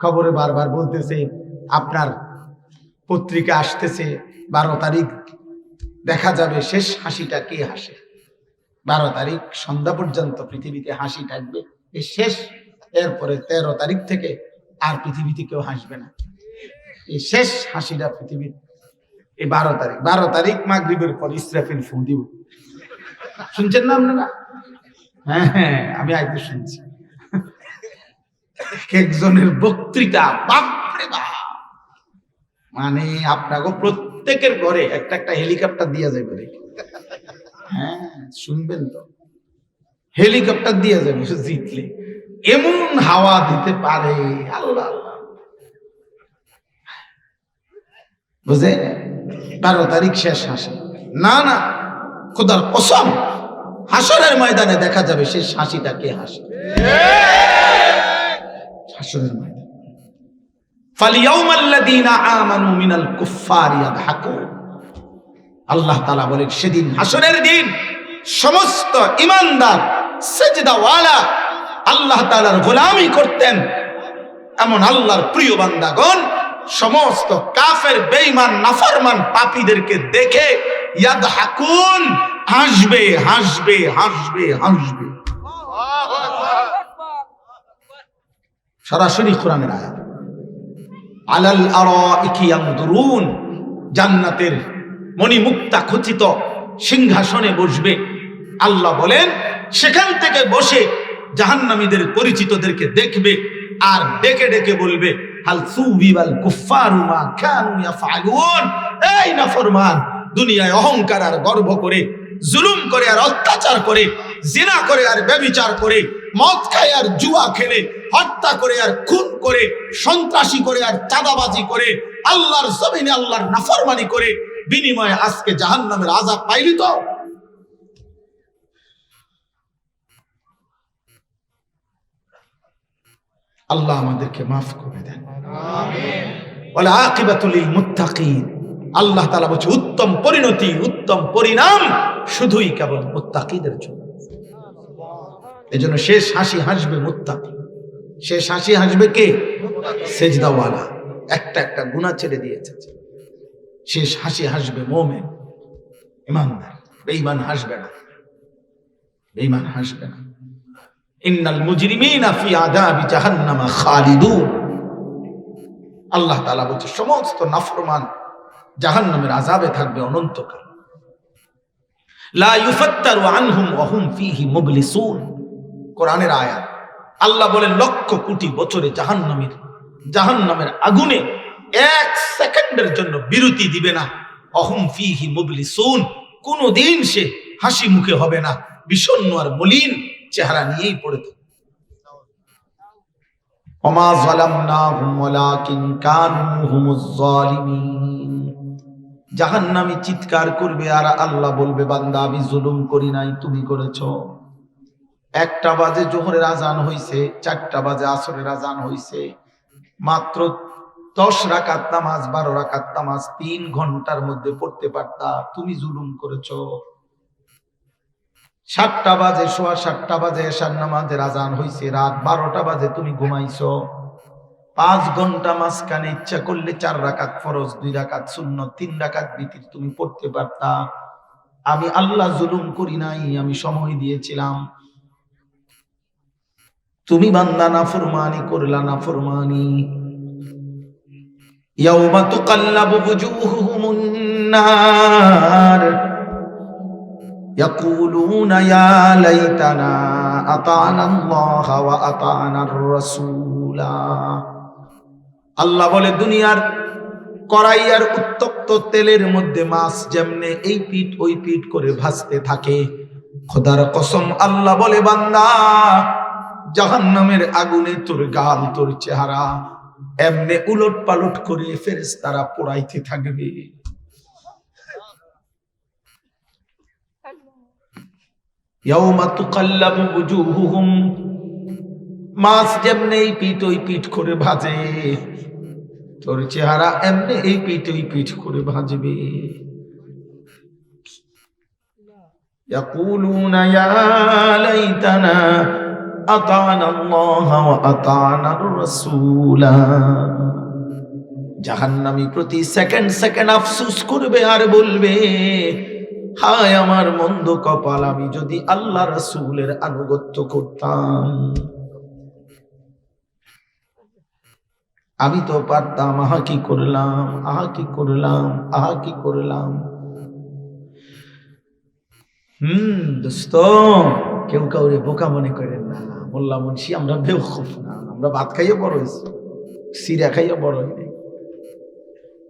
খবরে বারবার বলতেছে আপনার পত্রিকা আসতেছে 12 তারিখ দেখা যাবে শেষ হাসিটা কে হাসে। 12 তারিখ সন্ধ্যা পর্যন্ত পৃথিবীতে হাসি থাকবে, এই শেষ। এরপরে 13 তারিখ থেকে আর পৃথিবীতে কেউ হাসবে না। এই শেষ হাসিটা পৃথিবীর এই 12 তারিখ মাগরিবের পর ইসরাফিল ফু দিব। শুনছেন না আপনারা? হ্যাঁ, আমি আইতে শুনছি একজনের বক্তৃতা, বাপরে বাপ, মানে আপনাকে প্রত্যেকের ঘরে একটা একটা হেলিকপ্টার দিয়া যাবে। হ্যাঁ, শুনবেন তো, হেলিকপ্টার দিয়া যাবে জিতলে, এমন হাওয়া দিতে পারে আল্লাহ আল্লাহ। বুঝে 12 তারিখ শেষ হাসি না, না খোদার কসম, হাসরের ময়দানে দেখা যাবে শেষ হাসিটা কে হাসে। হাসরের ময়দানে ফালিয়াউমাল্লাযীনা আমানু মিনাল কুফফারি ইয়াদহাকুন, আল্লাহ তাআলা বলেন সেদিন হাসরের দিন সমস্ত ঈমানদার সিজদাওয়ালা আল্লাহ তাআলার গোলামি করতেন এমন আল্লাহর প্রিয় বান্দাগণ সমস্ত কাফের, বেঈমান, নাফরমান পাপীদেরকে দেখে ইয়াদহাকুন, হাসবে হাসবে হাসবে হাসবে। সরাসরি কোরআনের আয়াত। আলাল আরাইকি ইয়ানদুরুন, জান্নাতের মণিমুক্তা খচিত সিংহাসনে বসবে। আল্লাহ বলেন সেখান থেকে বসে জাহান্নামীদের পরিচিতদেরকে দেখবে আর ডেকে ডেকে বলবে হাল সুবিবাল কুফফারু মা কানু ইয়াফআলুন, এই নাফরমান, দুনিয়ায় অহংকার আর গর্ব করে, জুলুম করে আর অত্যাচার করে, জিনা করে আর ব্যভিচার করে, মদ খায় আর জুয়া খেলে, হত্যা করে আর খুন করে, সন্ত্রাসী করে আর চাঁদাবাজি করে, আল্লাহর জমিনে আল্লাহর নাফরমানি করে বিনিময়ে আজকে জাহান্নামের আযাব পাইলি তো? আল্লাহ আমাদেরকে মাফ করে দেন, আমিন। ওয়াল আকিবাতুল লিল মুত্তাকিন, আল্লাহ তাআলা বলেন উত্তম পরিণতি, উত্তম পরিণাম শুধুই কেবল মুত্তাকিদের জন্য। এজন্য শেষ হাসি হাসবে মুত্তাকি। শেষ হাসি হাসবে কে? সেজদাওয়ালা, একটা একটা গুনাহ ছেড়ে দিয়েছে। শেষ হাসি হাসবে মুমিন, ঈমানদার। বেঈমান হাসবে না, বেঈমান হাসবে না। ইন্নাল মুজরিমিনা ফি আযাবি জাহান্নাম খালিদুন, আল্লাহ তাআলা বলেন সমস্ত নাফরমান জাহান্নামের আযাবে থাকবে অনন্তকাল। লা ইউফাত্তারু আনহুম ওয়া হুম ফীহি মুবলিসুন, কোরআনের আয়াত। আল্লাহ বলেন লক্ষ কোটি বছরে জাহান্নামের আগুনে 1 সেকেন্ডের জন্য বিরতি দিবে না। অহুম ফীহি মুবলিসুন, কোনদিন সে হাসি মুখে হবে না, বিষণ্ণ আর মলিন চেহারা নিয়েই পড়ে থাকে। ওমা যালামনাহুম ওয়ালাকিন কানু হুমুজ যালিমিন, জাহান্নামী চিৎকার করবে আর আল্লাহ বলবে বান্দা আমি জুলুম করি নাই, তুমি করেছো। 1টা বাজে জোহরের আজান হইছে, 4টা বাজে আসরের আজান হইছে, মাত্র 10 রাকাত নামাজ, 12 রাকাত নামাজ 3 ঘন্টার মধ্যে পড়তে পারতা, তুমি জুলুম করেছো। 7টা বাজে, সোয়া 7টা বাজে এশার নামাজের আজান হইছে, রাত 12টা বাজে তুমি ঘুমাইছো। 5 ঘন্টা মাঝখানে ইচ্ছা করলে 4 রাকাত ফরজ, 2 রাকাত সুন্নত, 3 রাকাত বিতির তুমি পড়তে পারতা। আমি আল্লাহ জুলুম করি নাই, আমি সময় দিয়েছিলাম। তুমি বান্দা নাফরমানি করলা, নাফরমানি। ইয়াউমা তুকাল্লাবু বুজুহুহুমুন নার ইয়াকুলুনা ইয়া লাইতানা আতানা আল্লাহ ওয়া আতানার রাসূলা, আল্লাহ বলে দুনিয়ার কড়াই আর উত্তপ্ত তেলের মধ্যে মাছ যেমনে এই পিঠ ওই পিঠ করে ভাজতে থাকে, খোদার কসম আল্লাহ বলে বান্দা জাহান্নামের আগুনে তোর গাল, তোর চেহারা এমনে উলট পালট করে ফেরেশতারা পোড়াইতে থাকবে। ইয়াউমা তুকাল্লাবু বুজুহুহুম, মাছ যেমনে এই পিঠ ওই পিঠ করে ভাজে, তোর চেহারা এমনে এই পিঠ ওই পিঠ করে ভাজবে। ইয়াকুলুনা ইয়া লাইতানা আতানাল্লাহ ওয়া আতানার রাসূলা। জাহান্নামী প্রতি সেকেন্ড সেকেন্ড আফসোস করবে আর বলবে, হায় আমার মন্দ কপাল, আমি যদি আল্লাহ রাসূলের আনুগত্য করতাম, আমি তো পারতাম, আহা কি করলাম, আহা কি করলাম, আহা কি করলাম। দোস্ত, কেউ কাউরে বোকা মনে করেন না। মোল্লা মুন্সি আমরা বেওকুফ না, আমরা ভাত খাইয়ে বড় হয়েছি, সিরা খাইয়ে বড় হইনি,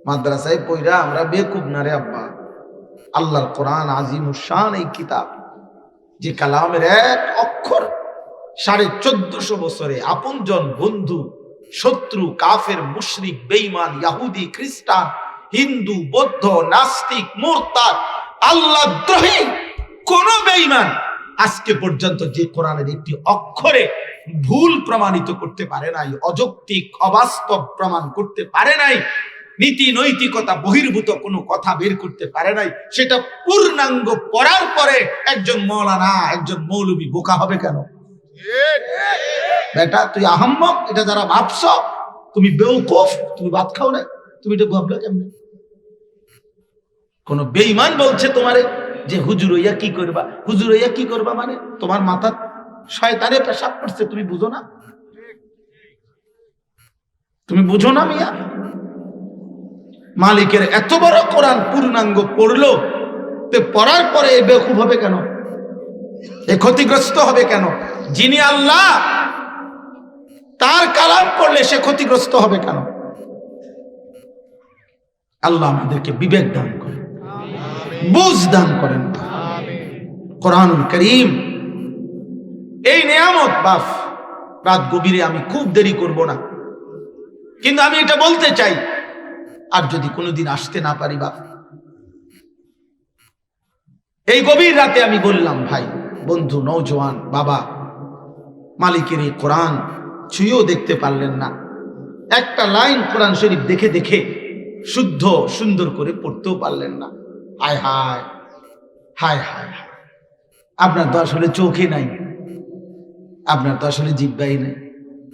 মাদ্রাসায় পইরা আমরা বেকুব না রে আব্বা। আল্লাহর কোরআন আজিমুশ শান এই কিতাব, যে কালামের এক অক্ষর 1450 বছরে আপনজন, বন্ধু, শত্রু, কাফের, মুশরিক, বেঈমান, ইহুদি, খ্রিস্টান, হিন্দু, বৌদ্ধ, নাস্তিক, মুরতাদ, আল্লাহদ্রোহী কোন বেঈমান আজকে পর্যন্ত যে কোরআনের একটি অক্ষরে ভুল প্রমাণিত করতে পারে নাই, অযৌক্তিক অবাস্তব প্রমাণ করতে পারে নাই, নীতি নৈতিকতা বহির্ভূত কোনো কথা বের করতে পারে নাই, সেটা পূর্ণাঙ্গ পড়ার পরে একজন মাওলানা, একজন মৌলবী বোকা হবে কেন? বেটা তুই আহাম্মক, এটা যারা ভাবছ তুমি বেওকুফ, তুমি ভাত খাও না, তুমি এটা ভাবলে কেমনে? কোন বেঈমান বলছে তোমারে যে হুজুর হইয়া কি করবা, হুজুর হইয়া কি করবা, মানে তোমার মাথা শয়তানে পেশাব করছে, তুমি বুঝো না? তুমি বুঝো না মিয়া? মালিকের এত বড় কোরআন পূর্ণাঙ্গ পড়লো, তো পড়ার পরে এ বেওকুফ হবে কেন, এ ক্ষতিগ্রস্ত হবে কেন? যিনি আল্লাহ, তার কালাম পড়লে সে ক্ষতিগ্রস্ত হবে কেন? আল্লাহ আমাদেরকে বিবেক দান করেন, বুঝ দান করেন। কোরআনুল কারীম এই নিয়ামত, বাপ রাত গভীরে আমি খুব দেরি করব না, কিন্তু আমি এটা বলতে চাই, আর যদি কোনোদিন আসতে না পারি বাপ, এই গভীর রাতে আমি বললাম, ভাই বন্ধু নওজোয়ান বাবা, মালিকের এই কোরআন ছুঁয়েও দেখতে পারলেন না, একটা লাইন কোরআন শরীফ দেখে দেখে শুদ্ধ সুন্দর করে পড়তেও পারলেন না। হায় হায় হায় হায়, আপনার তো আসলে চোখে নাই, আপনার তো আসলে জিহ্বাই নাই,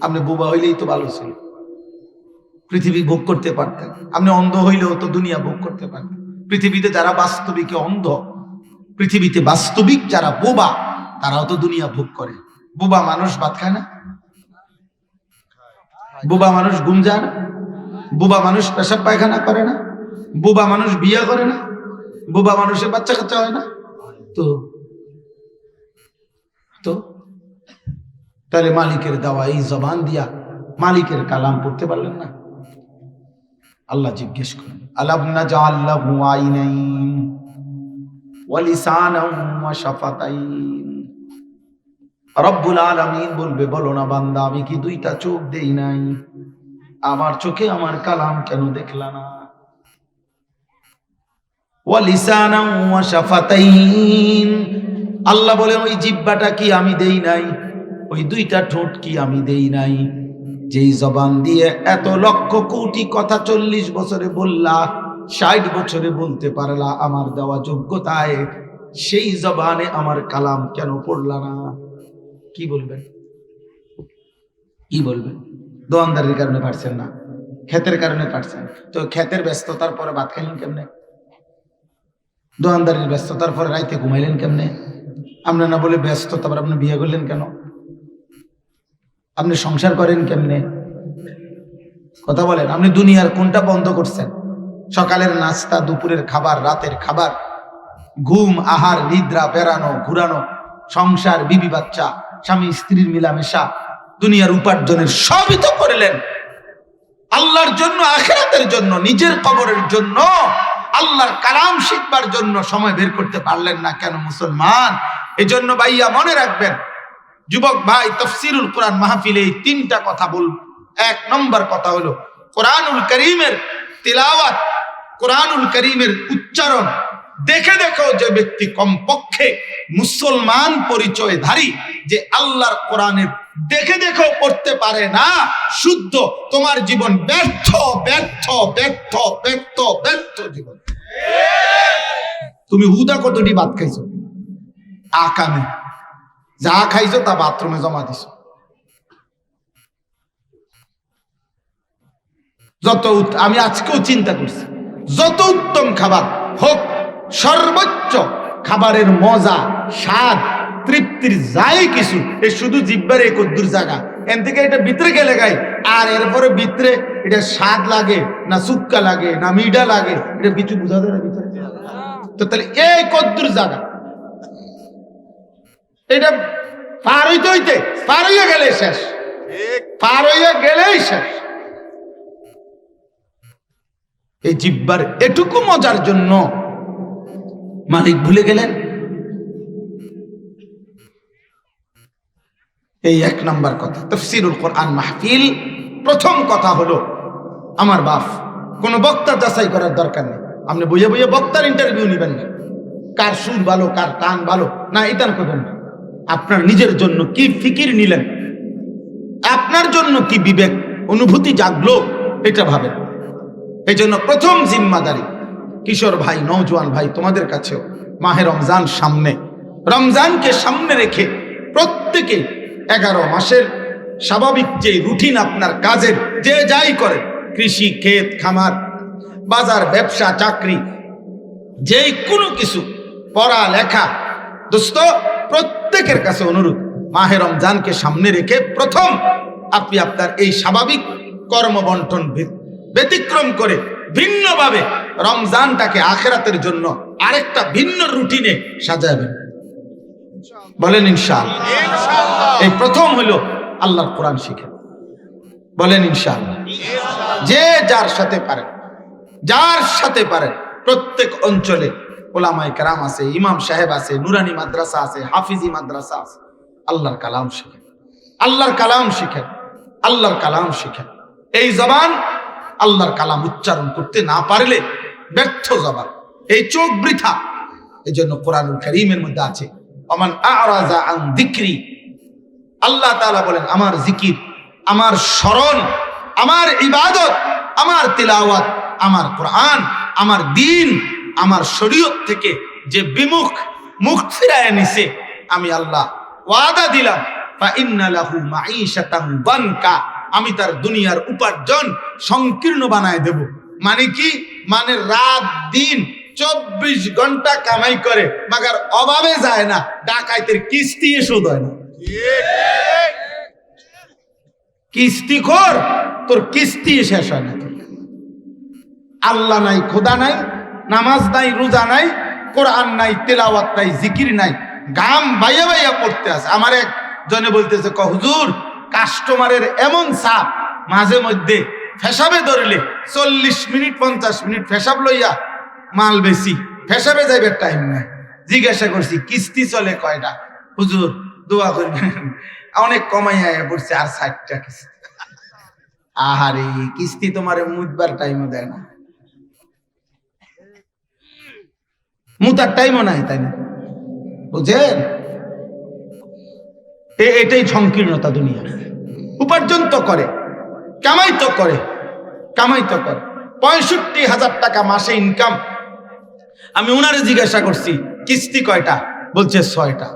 আপনি বোবা হইলেই তো ভালো ছিল, পৃথিবী ভোগ করতে পারতেন। আপনি অন্ধ হইলেও তো দুনিয়া ভোগ করতে পারতেন। পৃথিবীতে যারা বাস্তবিকে অন্ধ, পৃথিবীতে বাস্তবিক যারা বোবা, তারাও তো দুনিয়া ভোগ করে। বোবা মানুষ ভাত খায় না, বোবা মানুষ ঘুম যায় না, বোবা মানুষ পেশাব পায়খানা করে না, বোবা মানুষ বিয়ে করে না, বোবা মানুষের বাচ্চা কাচ্চা হয় না। তো তো তাহলে মালিকের দেওয়া এই জবান দিয়া মালিকের কালাম পড়তে পারলেন না? আল্লাহ জিজ্ঞেস করেন, আলাম নাজআল লাহু আইনাইন ওয়া লিসানান ওয়া শাফাতাইন। রব্বুল আলামিন বলবে, বলো না বান্দা, আমি কি দুইটা চোখ দেই নাই? আমার চোখে আমার কালাম কেন দেখলা না? ওয়া লিসানান ওয়া শাফাতাইন, আল্লাহ বলেন ওই জিহ্বাটা কি আমি দেই নাই? ওই দুইটা ঠোঁট কি আমি দেই নাই? যেই জবান দিয়ে এত লক্ষ কোটি কথা 40 বছরে বললা, 60 বছরে বলতে পারলা আমার দেওয়া যোগ্যতায়, সেই জবানে আমার কালাম কেন পড়লা না? কি বলবেন? কি বলবেন? দোয়ানদারির কারণে পারছেন না, ক্ষেতের কারণে পারছেন, তো ক্ষেতের ব্যস্ততার পরে ভাত খাইলেন কেমনে? দোয়ানদারির ব্যস্ততার পরে রাইতে ঘুমাইলেন কেমনে? আপনি না বলে ব্যস্ত, তারপর আপনি বিয়ে করলেন কেন? আপনি সংসার করেন কেমনে? কথা বলেন, আপনি দুনিয়ার কোনটা বন্ধ করছেন? সকালের নাস্তা, দুপুরের খাবার, রাতের খাবার, ঘুম, আহার, নিদ্রা, বেড়ানো, ঘুরানো, সংসার, বিবি বাচ্চা, স্বামী স্ত্রীর মিলামেশা, দুনিয়ার উপার্জনের সবই তো করলেন আল্লাহর জন্য, আখিরাতের জন্য, নিজের কবরের জন্য, আল্লাহর কালাম শিখবার জন্য সময় বের করতে পারলেন না কেন মুসলমান? এজন্য ভাইয়া মনে রাখবেন, যুবক ভাই, তাফসীরুল কোরআন মাহফিলে এই 3টা কথা বলব। 1 নম্বর কথা হলো কোরআনুল কারীমের তিলাওয়াত, কোরআনুল কারীমের উচ্চারণ দেখে দেখো যে ব্যক্তি কমপক্ষে মুসলমান পরিচয়ধারী, যে আল্লাহর কোরআনের দেখে দেখো পড়তে পারে না, শুদ্ধ, তোমার জীবন ব্যর্থ ব্যর্থ ব্যর্থ ব্যর্থ ব্যর্থ জীবন। তুমি হুদা কতটি ভাত খাইছো? আকামে যা খাইছো তা বাথরুমে জমা দিছো। আমি আজকেও চিন্তা করছি, যত উত্তম খাবার হোক, সর্বোচ্চ খাবারের মজা, স্বাদ, তৃপ্তির যাই কিছু, এই শুধু জিব্বার এই কদ্দুর জায়গা, এন থেকে এটা ভিতরে গেলে গাই, আর এরপরে ভিতরে এটা স্বাদ লাগে না সুক্কা লাগে না মিডা লাগে, এটা কিছু বুঝা যায় না ভিতরে। তো তাহলে এই কদ্দুর জায়গা এটা পার হইতে পার হইয়া গেলে শেষ, পার হইয়া গেলেই শেষ। এই জিব্বার এটুকু মজার জন্য মালিক ভুলে গেলেন। এই এক নাম্বার কথা। তাফসীরুল কোরআন মাহফিল প্রথম কথা হলো, আমার বাপ কোন বক্তা যাচাই করার দরকার নেই। আপনি বইয়ে বইয়ে বক্তার ইন্টারভিউ নিবেন না, কার সুর ভালো কার টান ভালো না, এটা করবেন না। আপনার নিজের জন্য কি ফিকির নিলেন, আপনার জন্য কি বিবেক অনুভূতি জাগলো, এটা ভাবেন। এই জন্য প্রথম জিম্মাদারি, কিশোর ভাই, নওজোয়ান ভাই, তোমাদের কাছেও মাহে রমজান সামনে, রমজানকে সামনে রেখে প্রত্যেকে 11 মাসের স্বাভাবিক যে রুটিন আপনার কাজের, যে যাই করে, কৃষি, ক্ষেত খামার, বাজার, ব্যবসা, চাকরি, যে কোনো কিছু, পড়া লেখা, দোস্ত প্রত্যেকের কাছে অনুরোধ, মাহে রমজানকে সামনে রেখে প্রথম আপনি আপনার এই স্বাভাবিক কর্মবন্টন ব্যতিক্রম করে ভিন্নভাবে রমজানটাকে আখিরাতের জন্য আরেকটা ভিন্ন রুটিনে সাজাবেন। বলেন ইনশাআল্লাহ। এই প্রথম হলো আল্লাহর কোরআন শিখেন। বলেন ইনশাআল্লাহ। যে যার সাথে পারেন, যার সাথে পারেন, প্রত্যেক অঞ্চলে ওলামায়ে কেরাম আছে, ইমাম সাহেব আছে, নুরানি মাদ্রাসা আছে, হাফিজি মাদ্রাসা আছে, আল্লাহর কালাম শিখেন, আল্লাহর কালাম শিখেন, আল্লাহর কালাম শিখেন। এই জবান আল্লাহর কালাম উচ্চারণ করতে না পারলে ব্যর্থ জবান, এই চোখ বৃথা। এই জন্য কোরআনুল কারীমের মধ্যে আছে, ওমান আ'রাযা আন যিকরি, আল্লাহ তাআলা বলেন আমার জিকির, আমার স্মরণ, আমার ইবাদত, আমার তিলাওয়াত, আমার কোরআন, আমার দ্বীন, আমার শরীয়ত থেকে যে বিমুখ, মুখ ফিরায় নিছে, আমি আল্লাহ ওয়াদা দিলাম, ফা ইন্না লাহু মাঈশাতান দানকা, আমি তার দুনিয়ার উপার্জন সংকীর্ণ বানায় দেব। মানে কি? মানে রাত দিন 24 ঘন্টা কামাই করে, মাগার অভাবে যায় না, ডাকাইতের কিস্তি শোধ হয় না। কিস্তি খোর, তোর কিস্তি শেষ হয় না। আল্লাহ নাই, খোদা নাই, নামাজ নাই, রোজা নাই, কোরআন নাই, তেলাওয়াত নাই, জিকির নাই, গাম বাইয়া বাইয়া পড়তে আছে। আমার এক জনে বলতেছে, হুজুর কাস্টমারের এমন চাপ, মাঝে মধ্যে ফেসাবে ধরলে 40 মিনিট 50 মিনিট ফেসাব লইয়া মাল বেশি, ফেসাবে যাইবে টাইম নাই। জিজ্ঞাসা করছি কিস্তি চলে কয়টা? হুজুর দোয়া করবেন, অনেক কমাইয়া পড়ছে, আর 60টা কিস্তি। আহারে, কিস্তি তোমার মুদবার টাইমও দেয় না, মুতার টাইমও নাই, তাই না? বুঝেন? এটাই সংকীর্ণতা দুনিয়া। উপার্জন তো করে, কামাই তো করে, কামাই তো করে। 65,000 টাকা মাসে ইনকাম। আমি ওনারে জিজ্ঞাসা করছি কিস্তি কয়টা? বলছে 6টা।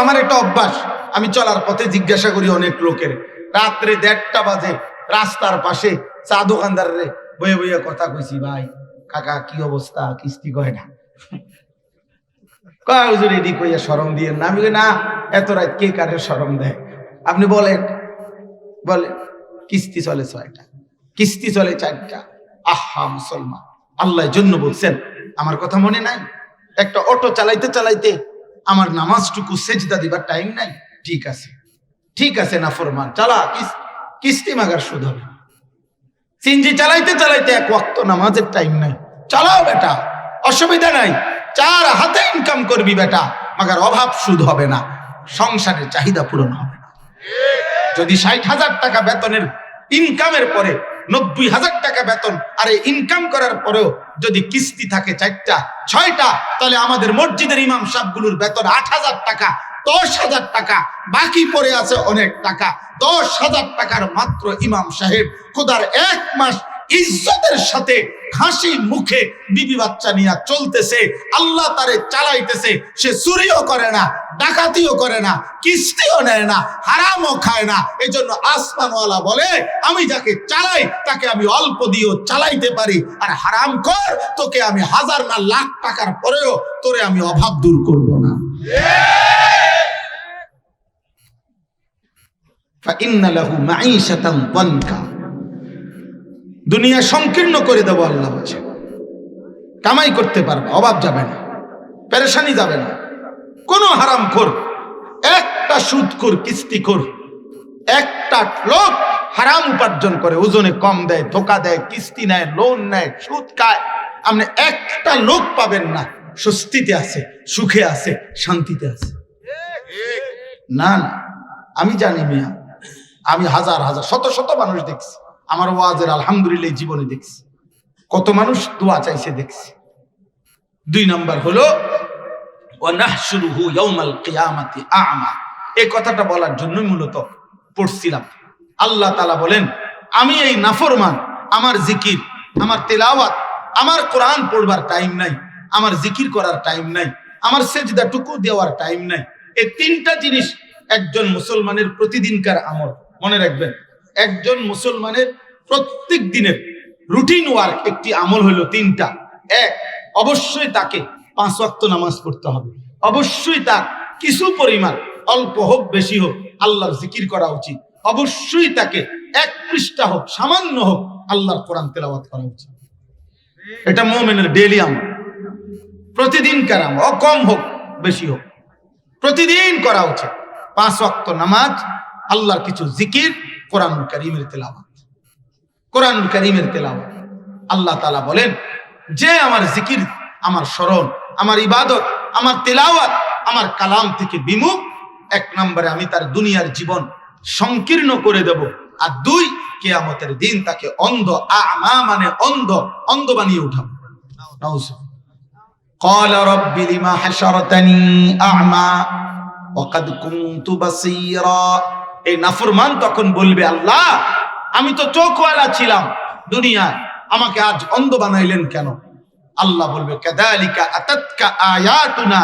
আমার একটা অভ্যাস, আমি চলার পথে জিজ্ঞাসা করি অনেক লোকের, রাত্রে 1:30 বাজে রাস্তার পাশে চা দোকানদারে বয়ে বইয়ে কথা কইছি, ভাই কাকা কি অবস্থা, কিস্তি কয়টা? কয় হুজুর এডি কইয়া শরম দিয়ে না। আমি না, এত রাত কে কারে শরম দেয়? আপনি বলেন, বলে কিস্তি চলে 6টা, কিস্তি চলে 4টা। আহা মুসলমান, আল্লাহর জন্য বলছেন, আমার কথা মনে নাই? একটা অটো চালাইতে চালাইতে আমার নামাজটুকু সেজদা দিবার টাইম নাই। ঠিক আছে, ঠিক আছে, না ফরমান চালা, কিস্তি মাগার সুদ হবে। সিনজি চালাইতে চালাইতে 1 ওয়াক্ত নামাজের টাইম নাই, চালাও বেটা, অসুবিধা নাই, 4 হাতে ইনকাম করবি বেটা, মাগার অভাব সুদ হবে না, সংসারের চাহিদা পূরণ হবে না। যদি 60,000 টাকা বেতনের ইনকামের পরে 90,000 টাকা বেতন, আর এই ইনকাম করার পরেও যদি কিস্তি থাকে 4টা 6টা, তাহলে আমাদের মসজিদের ইমাম সাহেবগুলোর বেতন 8,000 টাকা, 10,000 টাকা বাকি পড়ে আছে, অনেক টাকা। 10,000 টাকার মাত্র ইমাম সাহেব খোদার 1 মাস ইজ্জতের সাথে হাসি মুখে বিবি বাচ্চা নিয়ে চলতেছে, আল্লাহ তারে চালাইতেছে, সে চুরিও করে না, ডাকাতিও করে না, কিস্তিও নেয় না, হারামও খায় না। এই জন্য আসমানওয়ালা বলে আমি যাকে চালাই তাকে আমি অল্প দিয়েও চালাইতে পারি, আর হারাম কর তোকে আমি হাজার না লাখ টাকার পরেও তোরে আমি অভাব দূর করব না। ফাইন্না লাহু মাঈশাতান দানকা, দুনিয়া সংকীর্ণ করে দেব আল্লাহ বলছে। কামাই করতে পারবে, অভাব যাবে না, পেরেশানি যাবে না। কোন হারামখোর, একটা সুদখোর, কিস্তিখোর, একটা লোক হারাম উপার্জন করে, ওজনে কম দেয়, ধোকা দেয়, কিস্তি নেয়, লোন নেয়, সুদ খায়, আপনি একটা লোক পাবেন না স্বস্তিতে আছে, সুখে আছে, শান্তিতে আছে। না না, আমি জানি মিয়া, আমি হাজার হাজার শত শত মানুষ দেখছি, আমার ওয়াজের আলহামদুলিল্লাহ জীবনে দেখছি, কত মানুষ দোয়া চাইছে দেখছি। 2 নাম্বার হলো ওয়ানাহশুরুহু ইয়াউমাল কিয়ামাতি আ'মা। এই কথাটা বলার জন্যই মূলত পড়ছিলাম। আল্লাহ তাআলা বলেন আমি এই নাফরমান, আমার জিকির, আমার তেলাওয়াত, আমার কোরআন পড়বার টাইম নাই, আমার জিকির করার টাইম নাই, আমার সেজদাটুকু দেওয়ার টাইম নাই। এই 3টা জিনিস একজন মুসলমানের প্রতিদিনকার আমল। মনে রাখবেন, একজন মুসলমানের প্রত্যেক দিনের রুটিন ওয়ার্ক একটি আমল হলো 3টা। এক, অবশ্যই তাকে 5 ওয়াক্ত নামাজ পড়তে হবে। অবশ্যই তার কিছু পরিমাণ, অল্প হোক বেশি হোক, আল্লাহর জিকির করা উচিত। অবশ্যই তাকে 1 পৃষ্ঠা হোক, সামান্য হোক, আল্লাহর কোরআন তেলাওয়াত করা উচিত। এটা মুমিনের ডেইলি আমল, প্রতিদিনকার আমল, কম হোক বেশি হোক, প্রতিদিন করা উচিত। 5 ওয়াক্ত নামাজ, আল্লাহর কিছু জিকির, কোরআনুল কারীমের তেলাওয়াত। কোরআনুল কারীমের তেলাওয়াত। আল্লাহ তাআলা বলেন যে আমার জিকির, আমার স্মরণ, আমার ইবাদত, আমার তেলাওয়াত, আমার কালাম থেকে বিমুখ, 1 নম্বরে আমি তার দুনিয়ার জীবন সংকীর্ণ করে দেব, আর 2, কিয়ামতের দিন তাকে অন্ধ, আ'মা মানে অন্ধ, অন্ধ বানিয়ে উঠাবো। নাউজুবিল্লাহ। ক্বালা রাব্বি লিমা হাশারতানি আ'মা ওয়া কাদ কুনতু বাসীরা। এই নাফরমান তখন বলবে আল্লাহ আমি তো চোখওয়ালা ছিলাম দুনিয়ায়, আমাকে আজ অন্ধ বানাইলেন কেন? আল্লাহ বলবে কাযালিকা আতাতকা আয়াতুনা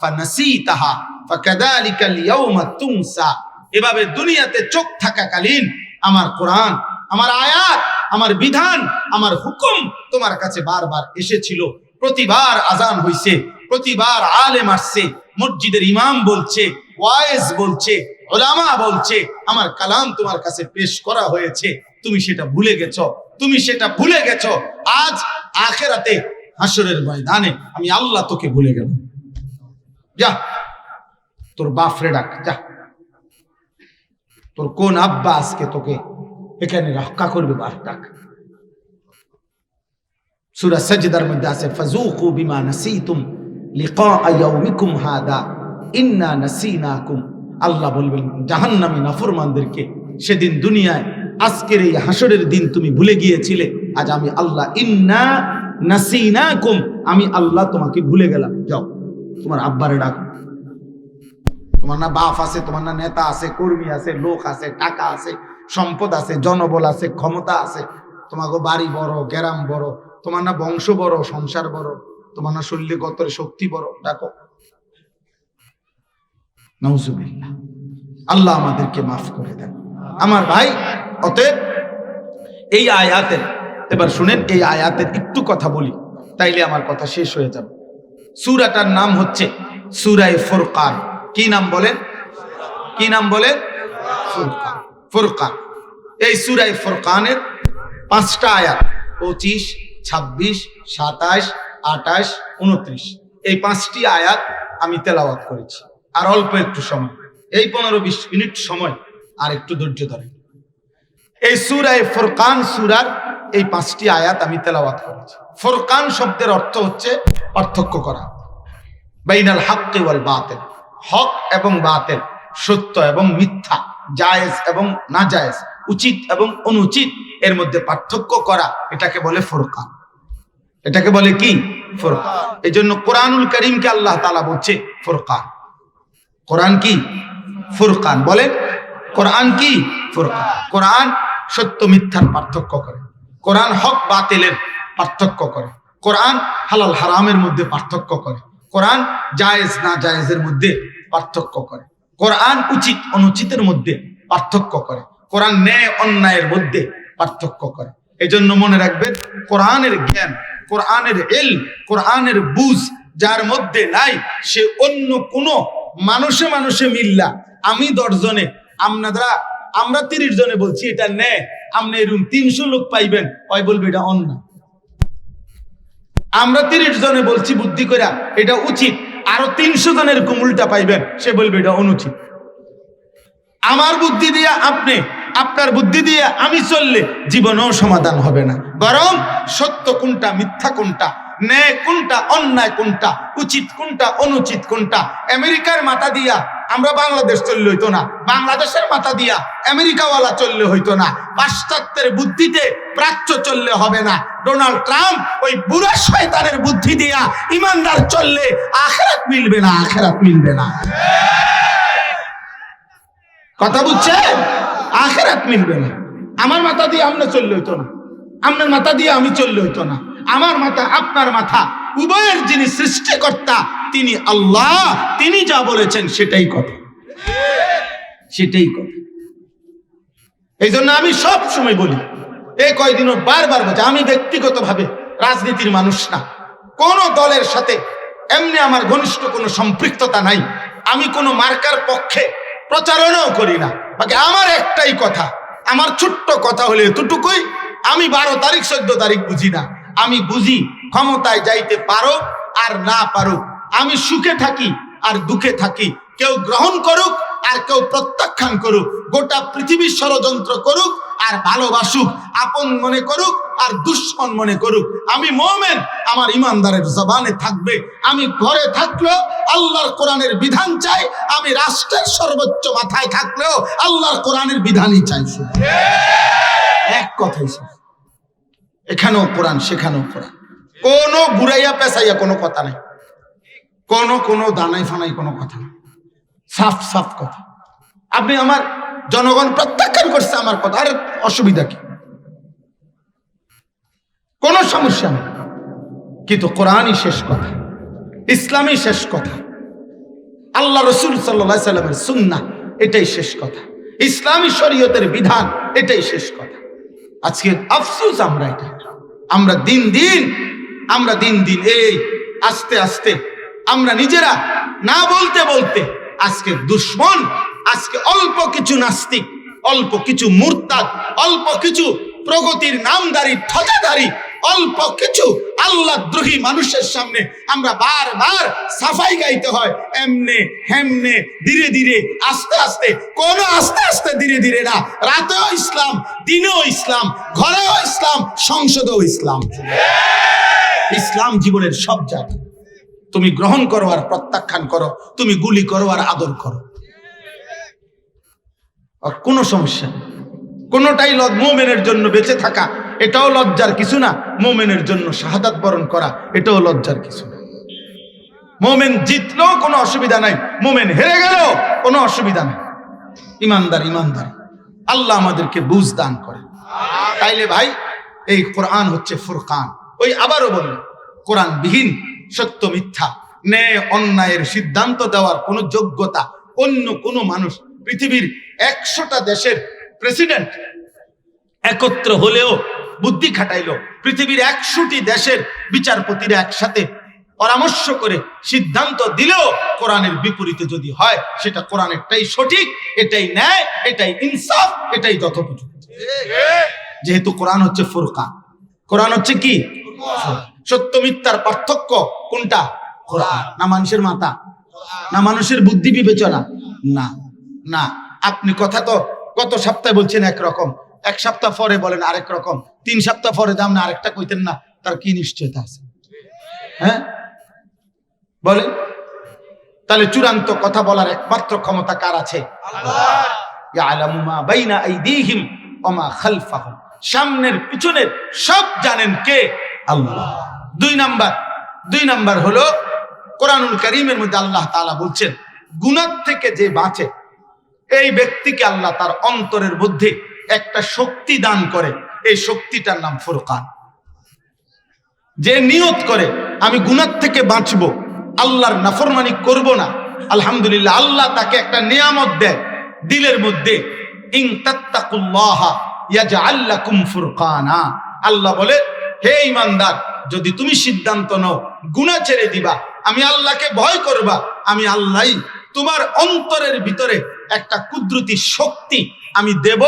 ফানাসিতাহা ফাকাযালিকাল ইয়াউমা তুনসা। এভাবে দুনিয়াতে চোখ থাকাকালীন আমার কোরআন, আমার আয়াত, আমার বিধান, আমার হুকুম তোমার কাছে বারবার এসেছিল। প্রতিবার আজান হইছে, প্রতিবার আলেম আসছে, মসজিদের ইমাম বলছে, ওয়াইজ বলছে, উলামা বলছে, আমার কালাম তোমার কাছে পেশ করা হয়েছে, তুমি সেটা ভুলে গেছো, তুমি সেটা ভুলে গেছো। আজ আখিরাতে হাসরের ময়দানে আমি আল্লাহ তোকে ভুলে গেলাম। যা তোর বাপরে ডাক, যা তোর কোন আব্বা আজকে তোকে এখানে রক্ষা করবে, বাপ ডাক। সূরা সাজদার মধ্যে আছে ফাযুকু বিমা নাসিতুম লিকা ইয়াউমিকুম হাদা ইন্না নাসিনাকুম। আল্লাহ বলবেন জাহান্নামী নাফরমানদেরকে সেদিন দুনিয়ায়, আজকের এই হাসরের দিন তুমি ভুলে গিয়েছিলে, আজ আমি আল্লাহ ইন্না নাসিনাকুম, আমি আল্লাহ তোমাকে ভুলে গেলাম। যাও তোমার আব্বারে ডাকো। তোমার না বাপ আছে, তোমার না নেতা আছে, কর্মী আছে, লোক আছে, টাকা আছে, সম্পদ আছে, জনবল আছে, ক্ষমতা আছে, তোমাকে বাড়ি বড়, গ্রাম বড়, তোমার না বংশ বড়, সংসার বড়, তোমার না শরীরে গতরে শক্তি বড়, ডাকো। নাউজুবিল্লাহ। আল্লাহ আমাদেরকে মাফ করে দেন। আমার ভাই, অতএব এই আয়াতের, এবার শুনেন, এই আয়াতের একটু কথা বলি, তাইলে আমার কথা শেষ হয়ে যাবে। সূরাটার নাম হচ্ছে সূরা ফুরকান। কি নাম বলেন? কি নাম বলেন? ফুরকান। ফুরকান। এই সূরা ফুরকানের 5টা আয়াত, 25, 26, 27, 28, 29, এই 5টি আয়াত আমি তেলাওয়াত করেছি। আর অল্প একটু সময়, এই 15-20 মিনিট সময়, আর একটু ধৈর্য ধরেন। এই সূরা ফুরকান সূরার এই 5টি আয়াত আমি তেলাওয়াত করেছি। ফুরকান শব্দের অর্থ হচ্ছে পার্থক্য করা, বাইনাল হাক্কি ওয়াল বাতিল, হক এবং বাতিল, সত্য এবং মিথ্যা, জায়েজ এবং নাজায়েজ, উচিত এবং অনুচিত, এর মধ্যে পার্থক্য করা, এটাকে বলে ফুরকান। এটাকে বলে কি? ফুরকান। এই জন্য কোরআনুল কারীমকে আল্লাহ তাআলা বলছে ফুরকান। কোরআন কি? ফুরকান। বলেন কোরআন কি? ফুরকান। কোরআন সত্য মিথ্যার পার্থক্য করে, কোরআন হক বাতিলের পার্থক্য করে, কোরআন হালাল হারামের মধ্যে পার্থক্য করে, কোরআন জায়েজ না জায়েজের মধ্যে পার্থক্য করে, কোরআন উচিত অনুচিতের মধ্যে পার্থক্য করে, কোরআন ন্যায় অন্যায়ের মধ্যে পার্থক্য করে। এই জন্য মনে রাখবেন, কোরআনের জ্ঞান, কোরআনের ইলম, কোরআনের বুঝ যার মধ্যে নাই, সে অন্য কোনো মানুষে মানুষে মিল্লা, আমি 10 জনে, আমরা 30 জনে বলছি এটা ন্যায়, আপনি এরকম 300 লোক পাইবেন, ওই বলবে এটা অন্যায়। আমরা 30 জনে বলছি বুদ্ধি করে এটা উচিত, আরো 300 জনের এরকম উল্টা পাইবেন, সে বলবে এটা অনুচিত। আমার বুদ্ধি দিয়ে আপনি, আপনার বুদ্ধি দিয়ে আমি চললে জীবনেও সমাধান হবে না, বরং সত্য কোনটা, মিথ্যা কোনটা, ন্যায় কোনটা, অন্যায় কোনটা, উচিত কোনটা, অনুচিত কোনটা, আমেরিকার মাথা দিয়া আমরা বাংলাদেশ চললে হইতো না, বাংলাদেশের মাথা দিয়া আমেরিকাওয়ালা চললে হইতো না, পাশ্চাত্যের বুদ্ধিতে প্রাচ্য চললে হবে না, ডোনাল্ড ট্রাম্প ওই বুড়া শয়তানের বুদ্ধি দিয়া ইমানদার চললে আখিরাত মিলবে না, আখিরাত মিলবে না। কথা বুঝছেন? আখিরাত মিলবে না। আমার মাথা দিয়ে আপনি চললে হইতো না, আপনার মাথা দিয়ে আমি চললে হইতো না, আমার মাথা আপনার মাথা উভয়ের যিনি সৃষ্টিকর্তা তিনি আল্লাহ, তিনি যা বলেছেন সেটাই কথা, সেটাই কথা। এই জন্য আমি সব সময় বলি, এই কয়দিনও বারবার বলছি, আমি ব্যক্তিগতভাবে রাজনীতির মানুষ না, কোন দলের সাথে এমনি আমার ঘনিষ্ঠ কোনো সম্পৃক্ততা নাই, আমি কোনো মার্কার পক্ষে প্রচারণাও করি না। বাকি আমার একটাই কথা, আমার ছোট্ট কথা হলে এতটুকুই, আমি 12 তারিখ 14 তারিখ বুঝি না, আমি বুঝি ক্ষমতায় যাইতে পারো আর না পারো, আমি সুখে থাকি আর দুঃখে থাকি, কেউ গ্রহণ করুক আর কেউ প্রত্যাখ্যান করুক, গোটা পৃথিবীর ষড়যন্ত্র করুক আর ভালোবাসুক, আপন মনে করুক আর দুশ্মন মনে করুক, আমি মুমিন, আমার ইমানদারের জবানে থাকবে, আমি ঘরে থাকলেও আল্লাহর কোরআনের বিধান চাই, আমি রাষ্ট্রের সর্বোচ্চ মাথায় থাকলেও আল্লাহর কোরআনের বিধানই চাই। এক কথাই, এখানেও কোরআন সেখানেও কোরআন, কোনো ঘুরাইয়া পেঁচাইয়া কোনো কথা নাই, কোনো দানাই ফানাই কোনো কথা নাই, সাফ সাফ কথা। আপনি আমার জনগণ প্রত্যাখ্যান করছে আমার কথা, আর অসুবিধা কি? কোনো সমস্যা নেই, কিন্তু কোরআনই শেষ কথা, ইসলামই শেষ কথা, আল্লাহ রসুল সাল্লাল্লাহু আলাইহি সাল্লামের সুন্নাহ এটাই শেষ কথা, ইসলামী শরীয়তের বিধান এটাই শেষ কথা। আজকে আফসোস আমরা দিন দিন এই আস্তে আস্তে আমরা নিজেরা না বলতে বলতে আজকে দুশ্মন, আজকে অল্প কিছু নাস্তিক, অল্প কিছু মুরতাদ, অল্প কিছু প্রগতির নামদারি ঠকাদারি, অল্প কিছু আল্লাহদ্রোহী মানুষের সামনে আমরা বারবার সাফাই গাইতে হয়, এমনে হেমনে ধীরে ধীরে আস্তে আস্তে, কোন আস্তে আস্তে ধীরে ধীরে না, রাতেও ইসলাম, দিনেও ইসলাম, ঘরেও ইসলাম, সংসদেও ইসলাম। ইসলাম জীবনের সব জায়গায়, তুমি গ্রহণ করো আর প্রত্যাখ্যান করো, তুমি গুলি করো আর আদর করো, আর কোনো সমস্যা নেই। কোনোটাই মুমিনের জন্য বেঁচে থাকা এটাও লজ্জার কিছু না, মুমিনের জন্য শাহাদাত বরণ করা এটাও লজ্জার কিছু না। মুমিন জিতলেও কোনো অসুবিধা নাই, মুমিন হেরে গেলেও কোনো অসুবিধা নাই। ইমানদার, আল্লাহ আমাদেরকে বুঝ দান করে। তাইলে ভাই, এই কোরআন হচ্ছে ফুরকান। ওই আবারও বলল, কোরআন বিহীন সত্য মিথ্যা, ন্যায় অন্যায়ের সিদ্ধান্ত দেওয়ার কোনো যোগ্যতা অন্য কোনো মানুষ, পৃথিবীর 100টা দেশের প্রেসিডেন্ট একত্র হলেও, বুদ্ধি খাটাইলো, পৃথিবীর 100টি দেশের বিচারপতিরা একসাথে পরামর্শ করে সিদ্ধান্ত দিলেও কোরআনের বিপরীতে যদি হয়, সেটা কোরআনেরটাই সঠিক, এটাই ন্যায়, এটাই ইনসাফ, এটাই যথোপযুক্ত। যেহেতু কোরআন হচ্ছে ফুরকান, কোরআন হচ্ছে কি? সত্য মিথ্যার পার্থক্য কোনটা? কোরআন। না মানুষের মাথা, না মানুষের বুদ্ধি বিবেচনা, না না। আপনি কথা তো গত সপ্তাহে বলছেন একরকম, 1 সপ্তাহ পরে বলেন আরেক রকম, 3 সপ্তাহ পরে দাম না আরেকটা কইতেন না, তার কি নিশ্চয়তা আছে? হ্যাঁ বলেন। তাহলে চূড়ান্ত কথা বলার একমাত্র ক্ষমতা কার আছে? আল্লাহ। ইয়ালামু মা বাইনা আইদিহিম ওয়া মা খালফাহুম, সামনের পিছনের সব জানেন কে? আল্লাহ। 2 নাম্বার হলো কোরআনুল কারীমের মধ্যে আল্লাহ তাআলা বলছেন, গুনাহ থেকে যে বাঁচে এই ব্যক্তিকে আল্লাহ তার অন্তরের মধ্যে একটা শক্তি দান করে, এই শক্তিটার নাম ফুরকান। যে নিয়ত করে আমি গুনাহ থেকে বাঁচবো, আল্লাহর নাফরমানি করব না, আলহামদুলিল্লাহ, আল্লাহ তাকে একটা নিয়ামত দেয় দিলের মধ্যে, ইন তাত্তাকুল্লাহা ইয়াজআল লাকুম ফুরকানা। আল্লাহ বলে, হে ঈমানদার, যদি তুমি সিদ্ধান্ত নাও গুনাহ ছেড়ে দিবা, আমি আল্লাহকে ভয় করবা, আমি আল্লাহই তোমার অন্তরের ভিতরে একটা কুদরতি শক্তি আমি দেব,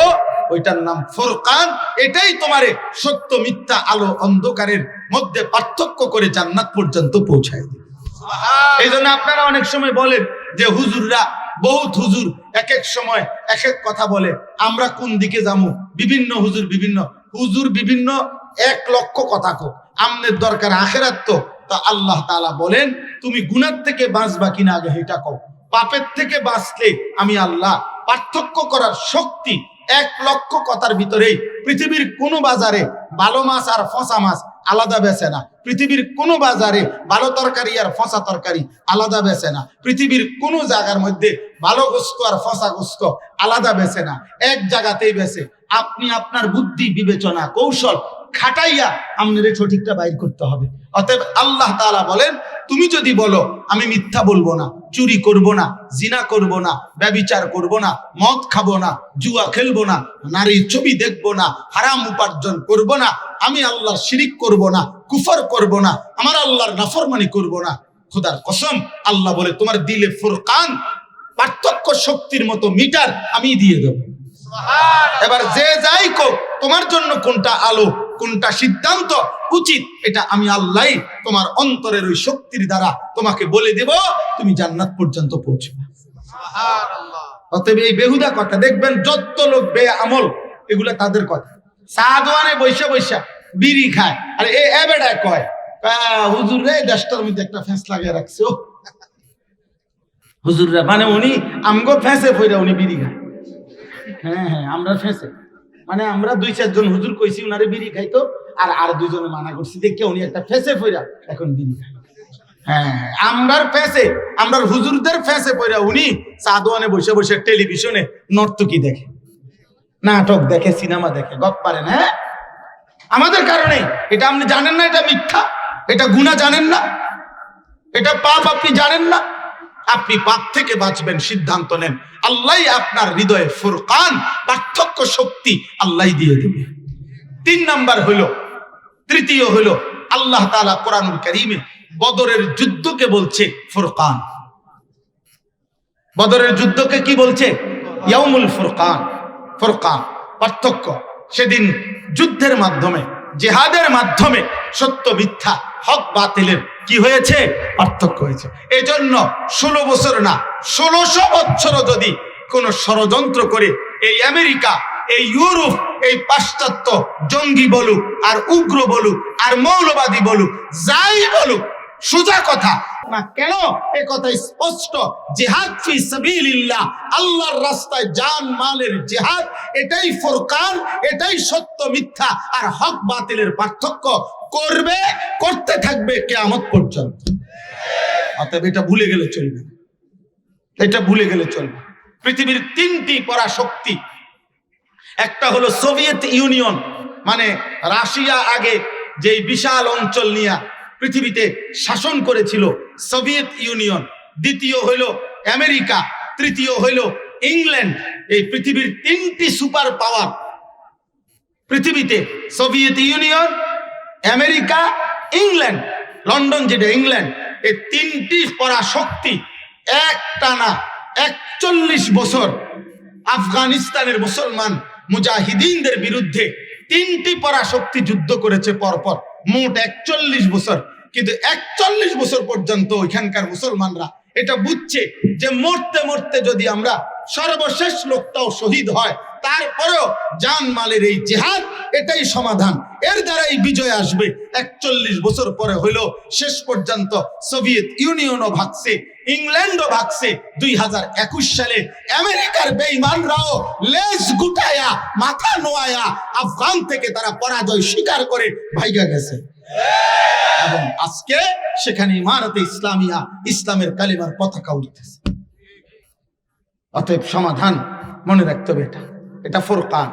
ওইটার নাম ফুরকান। এটাই তোমারে সত্য মিথ্যা, আলো অন্ধকারের মধ্যে পার্থক্য করে জান্নাত পর্যন্ত পৌঁছায় দেবে। এই জন্য আপনারা অনেক সময় বলেন যে হুজুররা, বহুত হুজুর এক এক সময় এক এক কথা বলে, আমরা কোন দিকে যাবো, বিভিন্ন হুজুর বিভিন্ন 1 লক্ষ কথা কো, আমনের দরকার আখেরাত। তো আল্লাহ তাআলা বলেন, তুমি গুনাহ থেকে বাঁচবা কিনা আগে এটা কও। পাপের থেকে বাঁচলে আমি আল্লাহ পার্থক্য করার শক্তি 1 লক্ষ কথার ভিতরেই। পৃথিবীর কোন বাজারে ভালো মাছ আর ফসা মাছ আলাদা বেচে না, পৃথিবীর কোন বাজারে ভালো তরকারি আর ফসা তরকারি আলাদা বেচে না, পৃথিবীর কোন জায়গার মধ্যে ভালো গোস্ত আর ফসা গোস্ত আলাদা বেচে না, এক জায়গাতেই বেচে। আপনি আপনার বুদ্ধি বিবেচনা কৌশল খাটাইয়া আপনার সঠিকটা বাইর করতে হবে। অতএব আল্লাহ তাআলা বলেন, তুমি যদি বলো আমি মিথ্যা বলবো না, চুরি করব না, জিনা করব না, ব্যভিচার করব না, মদ খাবো না, জুয়া খেলবো না, নারীর ছবি দেখবো না, হারাম উপার্জন করব না, আমি আল্লাহর শিরিক করব না, কুফর করব না, আমার আল্লাহর নাফরমানি করব না, খোদার কসম আল্লাহ বলে তোমার দিলে ফুরকান, পার্থক্য শক্তির মতো মিটার আমি দিয়ে দেব। এবার যে যাই কো, তোমার জন্য কোনটা আলো, কোনটা সিদ্ধান্ত উচিত, এটা আমি আল্লাহ তোমার অন্তরের ওই শক্তির দ্বারা তোমাকে বলে দেব, তুমি জান্নাত পর্যন্ত পৌঁছবে। অতএব এই বেহুদা কথা দেখবেন, যত লোক বেআমল এগুলা তাদের কথা। সাদওয়ানে বৈশা বৈশা বিড়ি খায়, আর এ বেড়ায় কয় হুজুর রে দেশটার মধ্যে একটা ফ্যাঁস লাগিয়ে রাখছে। ও হুজুররা মানে উনি আমগো ফ্যাঁসে ফইরা উনি বিড়ি খায়। হ্যাঁ, আমরা ফেঁসে মানে আমরা 2-4 জন হুজুর কইছি উনারে বিড়ি খাইতো, আর 2 জনে মানা করছি, দেখে উনি একটা ফেঁসে ফইরা এখন বিড়ি খায়। হ্যাঁ, আমরার ফেঁসে, আমরার হুজুরদের ফেঁসে পইরা উনি সাদওয়ানে বসে বসে টেলিভিশনে নর্তকী দেখে, নাটক দেখে, সিনেমা দেখে, গপ পারেন। হ্যাঁ, আমাদের কারণে। এটা আপনি জানেন না, এটা মিথ্যা, এটা গুনাহ জানেন না, এটা পাপ আপনি জানেন না। আপনি পাপ থেকে বাঁচবেন, সিদ্ধান্ত নেন, আল্লাহ আপনার হৃদয়ে ফুরকান, পার্থক্য শক্তি আল্লাহ দিয়ে দেবে। 3 নাম্বার হলো, তৃতীয় হলো, আল্লাহ তাআলা কোরআনুল কারীমে বদরের যুদ্ধকে বলছে ফুরকান। বদরের যুদ্ধকে কি বলছে? ইয়াউমুল ফুরকান, ফুরকান, পার্থক্য। সেদিন যুদ্ধের মাধ্যমে, জিহাদের মাধ্যমে সত্য মিথ্যা, হক বাতিলের কি হয়েছে? পার্থক্য হয়েছে। এজন্য 16 বছর না, 1600 বছরও যদি কোন ষড়যন্ত্র করে এই আমেরিকা, এই ইউরোপ, এই পাশ্চাত্য জঙ্গি বলুক আর উগ্র বলুক আর মৌলবাদী বলুক, যাই বলুক, সোজা কথা না কেন, এ কথা স্পষ্ট, জিহাদ ফি সাবিলিল্লাহ, আল্লাহর রাস্তায় জান মালের জিহাদ, এটাই ফুরকান, এটাই সত্য মিথ্যা আর হক বাতিলের পার্থক্য করবে, করতে থাকবে কিয়ামত পর্যন্ত। অতএব এটা ভুলে গেলে চলবে, এটা ভুলে গেলে চলবে। পৃথিবীর 3টি পরাশক্তি, একটা হলো সোভিয়েত ইউনিয়ন, মানে রাশিয়া আগে যেই বিশাল অঞ্চল নিয়ে পৃথিবীতে শাসন করেছিল, সোভিয়েত ইউনিয়ন। দ্বিতীয় হলো আমেরিকা, তৃতীয় হলো ইংল্যান্ড। এই পৃথিবীর 3টি সুপার পাওয়ার পৃথিবীতে, Soviet union, America, England, London যেটা ইংল্যান্ড, এই 3টি পরাশক্তি একটানা 41 বছর আফগানিস্তানের মুসলমান মুজাহিদিনদের বিরুদ্ধে 3টি পরাশক্তি যুদ্ধ করেছে পরপর, মোট 41 বছর। কিন্তু 41 বছর পর্যন্ত ওইখানকার মুসলমানরা এটা বুঝছে যে মরতে মরতে যদি আমরা সর্বশেষ লোকটাও শহীদ হয়, তারপরেও জান মালের এই জিহাদ, এটাই সমাধান, এর দ্বারাই বিজয় আসবে। 41 বছর পরে হইল, শেষ পর্যন্ত সোভিয়েত ইউনিয়নও ভাগছে, ইংল্যান্ডও ভাগছে। 2021 সালে আমেরিকার বেঈমানরাও লেজ গুটায়া, মাথা নোয়ায়া আফগান থেকে তারা পরাজয় স্বীকার করে ভাইগা গেছে। এবং আজকে সেখানে ইমারতে ইসলামিয়া, ইসলামের কালিমার পতাকা উঠতেছে। অতএব সমাধান মনে রাখতে হবে, এটা ফুরকান।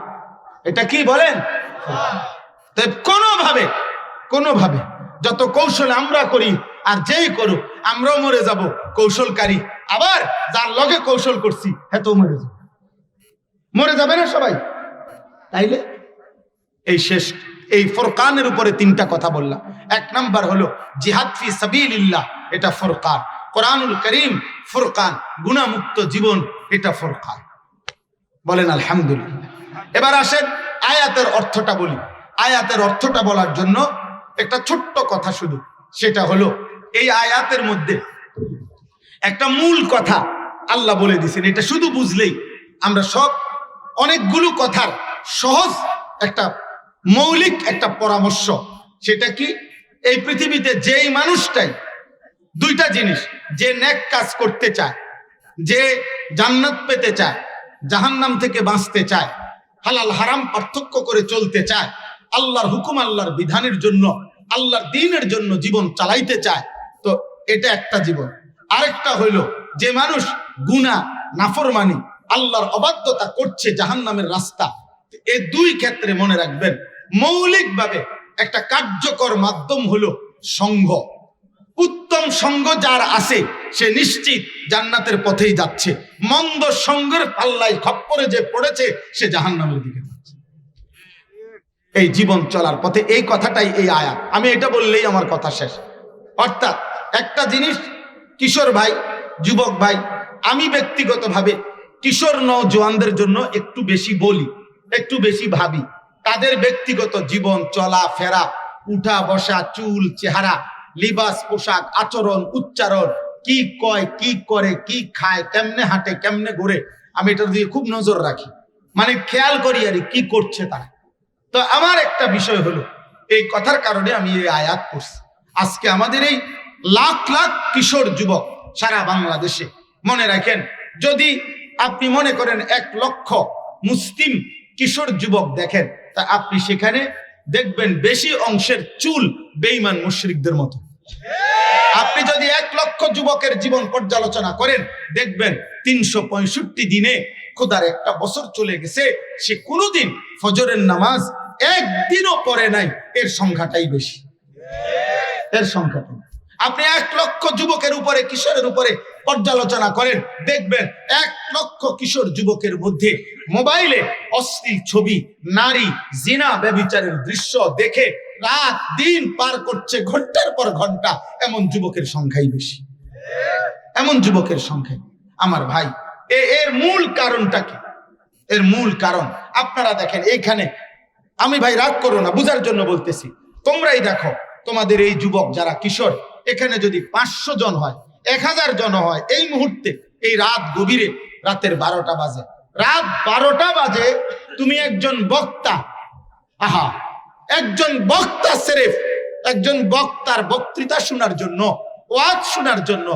এটা কি বলেন? কোনোভাবে যত কৌশল আমরা করি, আর যেই করুক আমরাও মরে যাব কৌশলকারী, আবার যার লগে কৌশল করছি হ্যাঁ তো মরে যাবে না সবাই। তাইলে এই শেষ এই ফুরকানের উপরে তিনটা কথা বললাম। এক নাম্বার হলো জিহাদ ফি সাবিলিল্লাহ, এটা ফুরকান। কোরআনুল করিম ফুরকান, গুনাহমুক্ত জীবন এটা ফুরকান। বলেন আলহামদুলিল্লাহ। এবার আসেন আয়াতের অর্থটা বলি। আয়াতের অর্থটা বলার জন্য একটা ছোট্ট কথা শুধু, সেটা হলো এই আয়াতের মধ্যে একটা মূল কথা আল্লাহ বলে দিয়েছেন। এটা শুধু বুঝলেই আমরা সব অনেকগুলো কথার সহজ একটা মৌলিক একটা পরামর্শ, সেটা কি এই পৃথিবীতে যেই মানুষটাই দুইটা জিনিস, যে নেক কাজ করতে চায়, যে জান্নাত পেতে চায়, জাহান্নাম থেকে বাঁচতে চায়, হালাল হারাম পার্থক্য করে চলতে চায়, আল্লাহর হুকুম আল্লাহর বিধানের জন্য আল্লাহর দ্বীনের জন্য জীবন চালাইতে চায়, তো এটা একটা জীবন। আরেকটা হইল যে মানুষ গুনাহ নাফরমানি আল্লাহর অবাধ্যতা করছে, জাহান্নামের রাস্তা। এই দুই ক্ষেত্রে মনে রাখবেন মৌলিকভাবে একটা কার্যকর মাধ্যম হলো সঙ্গ। উত্তম সঙ্গ যার আছে সে নিশ্চিত জান্নাতের পথেই যাচ্ছে, মন্দ সঙ্গের পাল্লায় খপ্পরে যে পড়েছে সে জাহান্নামের দিকে যাচ্ছে এই জীবন চলার পথে। এই কথাটাই এই আয়াত। আমি এটা বললেই আমার কথা শেষ। অর্থাৎ একটা জিনিস কিশোর ভাই, যুবক ভাই, আমি ব্যক্তিগতভাবে কিশোর নওজোয়ানদের জন্য একটু বেশি বলি, একটু বেশি ভাবি। তাদের ব্যক্তিগত জীবন চলা ফেরা, উঠা বসা, চুল চেহারা, লিবাস পোশাক, আচরণ উচ্চারণ, কি কয় কি করে কি খায়, কেমনে হাঁটে কেমনে ঘুরে, আমি এটার দিকে খুব নজর রাখি, মানে খেয়াল করি আর কি করছে তারা। তো আমার একটা বিষয় হলো এই কথার কারণে আমি এই আয়াত পড়ছি। আজকে আমাদের এই লাখ লাখ কিশোর যুবক সারা বাংলাদেশে, মনে রাখেন যদি আপনি মনে করেন 1 লক্ষ মুসলিম কিশোর যুবক দেখেন, তা আপনি সেখানে দেখবেন বেশি অংশের চুল বেঈমান মুশরিকদের মতো। আপনি যদি 1 লক্ষ যুবকের জীবন পর্যালোচনা করেন দেখবেন 365 দিনে খোদার একটা বছর চলে গেছে, সে কোনোদিন ফজরের নামাজ একদিনও পড়ে নাই, এর সংখ্যাটাই বেশি, এর সংখ্যাটা। আপনি 1 লক্ষ যুবকের উপরে, কিশোরের উপরে পর্যালোচনা করেন দেখবেন 1 লক্ষ কিশোর যুবকের মধ্যে মোবাইলে অশ্লীল ছবি, নারী, জিনা, ব্যভিচারের দৃশ্য দেখে রাত দিন পার করছে, ঘন্টার পর ঘন্টা, এমন যুবকের সংখ্যাই বেশি, এমন যুবকের সংখ্যা। আমার ভাই এর মূল কারণটা কি? এর মূল কারণ আপনারা দেখেন এইখানে, আমি ভাই রাগ করো না, বুঝার জন্য বলতেছি, তোমরাই দেখো তোমাদের এই যুবক যারা কিশোর, এখানে যদি 500 জন হয়, 1000 জন হয়, এই মুহূর্তে এই রাত গভীরে, রাতের 12টা বাজে, রাত 12টা বাজে, তুমি একজন বক্তা, আহা, একজন বক্তা, সেরেফ একজন বক্তার বক্তৃতা শোনার জন্য, ওয়াজ শোনার জন্য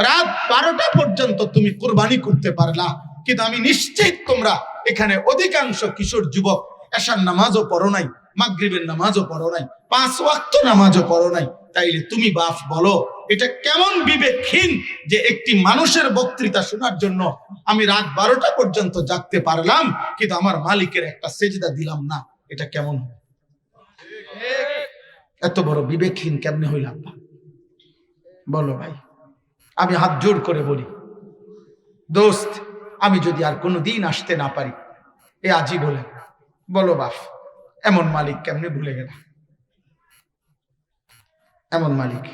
রাত 12টা পর্যন্ত তুমি কোরবানি করতে পারলা। কিন্তু আমি নিশ্চিত তোমরা এখানে অধিকাংশ কিশোর যুবক এশার নামাজও পড়ো নাই, মাগরিবের নামাজও পড়ো নাই, 5 ওয়াক্ত নামাজও পড়ো নাই। তাইলে তুমি বাপ বলো এটা কেমন বিবেকহীন যে একটি মানুষের বক্তৃতা শোনার জন্য আমি রাত 12টা পর্যন্ত জাগতে পারলাম, কিন্তু আমার মালিকের একটা সেজদা দিলাম না, এটা কেমন? এত বড় বিবেকহীন কেমনে হইলাম? বলো ভাই, আমি হাত জোড় করে বলি, দোস্ত আমি যদি আর কোনোদিন আসতে না পারি, এ আজই বলে বলো বাপ, এমন মালিক কেমনে ভুলে গেল? এমন মালিক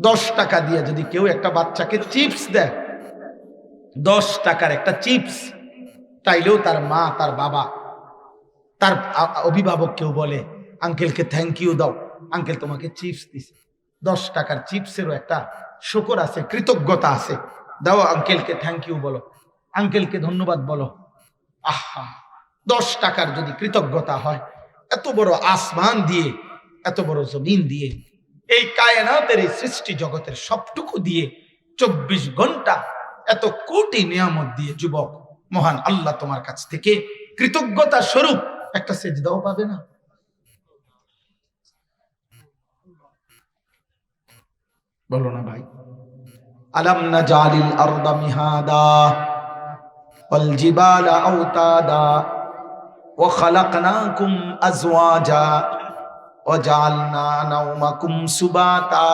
10 টাকা দিয়ে যদি কেউ একটা বাচ্চাকে চিপস দেয়, 10 টাকার একটা চিপস, তাইলেও তার মা, তার বাবা, তার অভিভাবক কেউ বলে আঙ্কেলকে থ্যাংক ইউ দাও, আঙ্কেল তোমাকে চিপস দিছে। 10 টাকার চিপসেরও একটা শুকর আছে, কৃতজ্ঞতা আছে, দাও আঙ্কেলকে থ্যাংক ইউ বলো, আঙ্কেলকে ধন্যবাদ বলো। আহা, 10 টাকার যদি কৃতজ্ঞতা হয়, এত বড় আসমান দিয়ে, এত বড় জমিন দিয়ে, এই কায়নাতের এই সৃষ্টি জগতের সবটুকু দিয়ে, 24 ঘন্টা এত কোটি নিয়ামত দিয়ে, যুবক মহান আল্লাহ তোমার কাছ থেকে কৃতজ্ঞতা স্বরূপ একটা সেজদাও পাবে না? বলো না ভাই। আলাম নাজালিল আরদা মিহাদা ওয়াল জিবালা আওতাদা ওয়া খালাকনাকুম আজওয়াজা ওয়া জাআলনা নাওমাকুম সুবাতা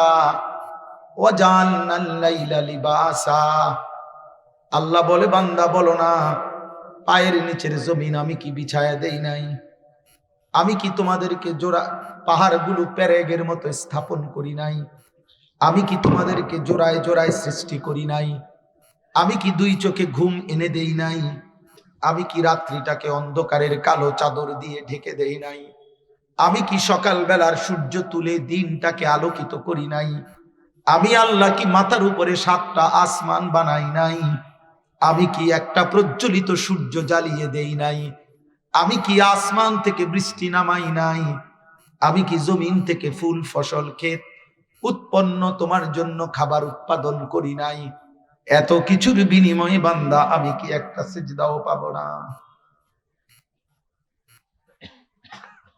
ওয়াজালনাল লাইলা লিবাসা। আল্লাহ বলে, বান্দা বলো না, পায়ের নিচের জমিন আমি কি বিছায়া দেই নাই? আমি কি তোমাদেরকে জোড়া পাহাড়গুলো পেরেগের মতো স্থাপন করি নাই? আমি কি তোমাদেরকে জোড়ায় জোড়ায় সৃষ্টি করি নাই? আমি কি দুই চোখে ঘুম এনে দেই নাই? আমি কি রাত্রিটাকে অন্ধকারের কালো চাদর দিয়ে ঢেকে দেই নাই? আমি কি সকাল বেলার সূর্য তুলে দিনটাকে আলোকিত করি নাই? আমি আল্লাহ কি মাথার উপরে 7টা আসমান বানাই নাই? আমি কি একটা প্রজ্বলিত সূর্য জ্বালিয়ে দেই নাই? আমি কি আসমান থেকে বৃষ্টি নামাই নাই? আমি কি জমিন থেকে ফুল ফসল ক্ষেত উৎপন্ন তোমার জন্য খাবার উৎপাদন করি নাই? এত কিছুর বিনিময়ে বান্দা আমি কি একটা সিজদাও পাবো না?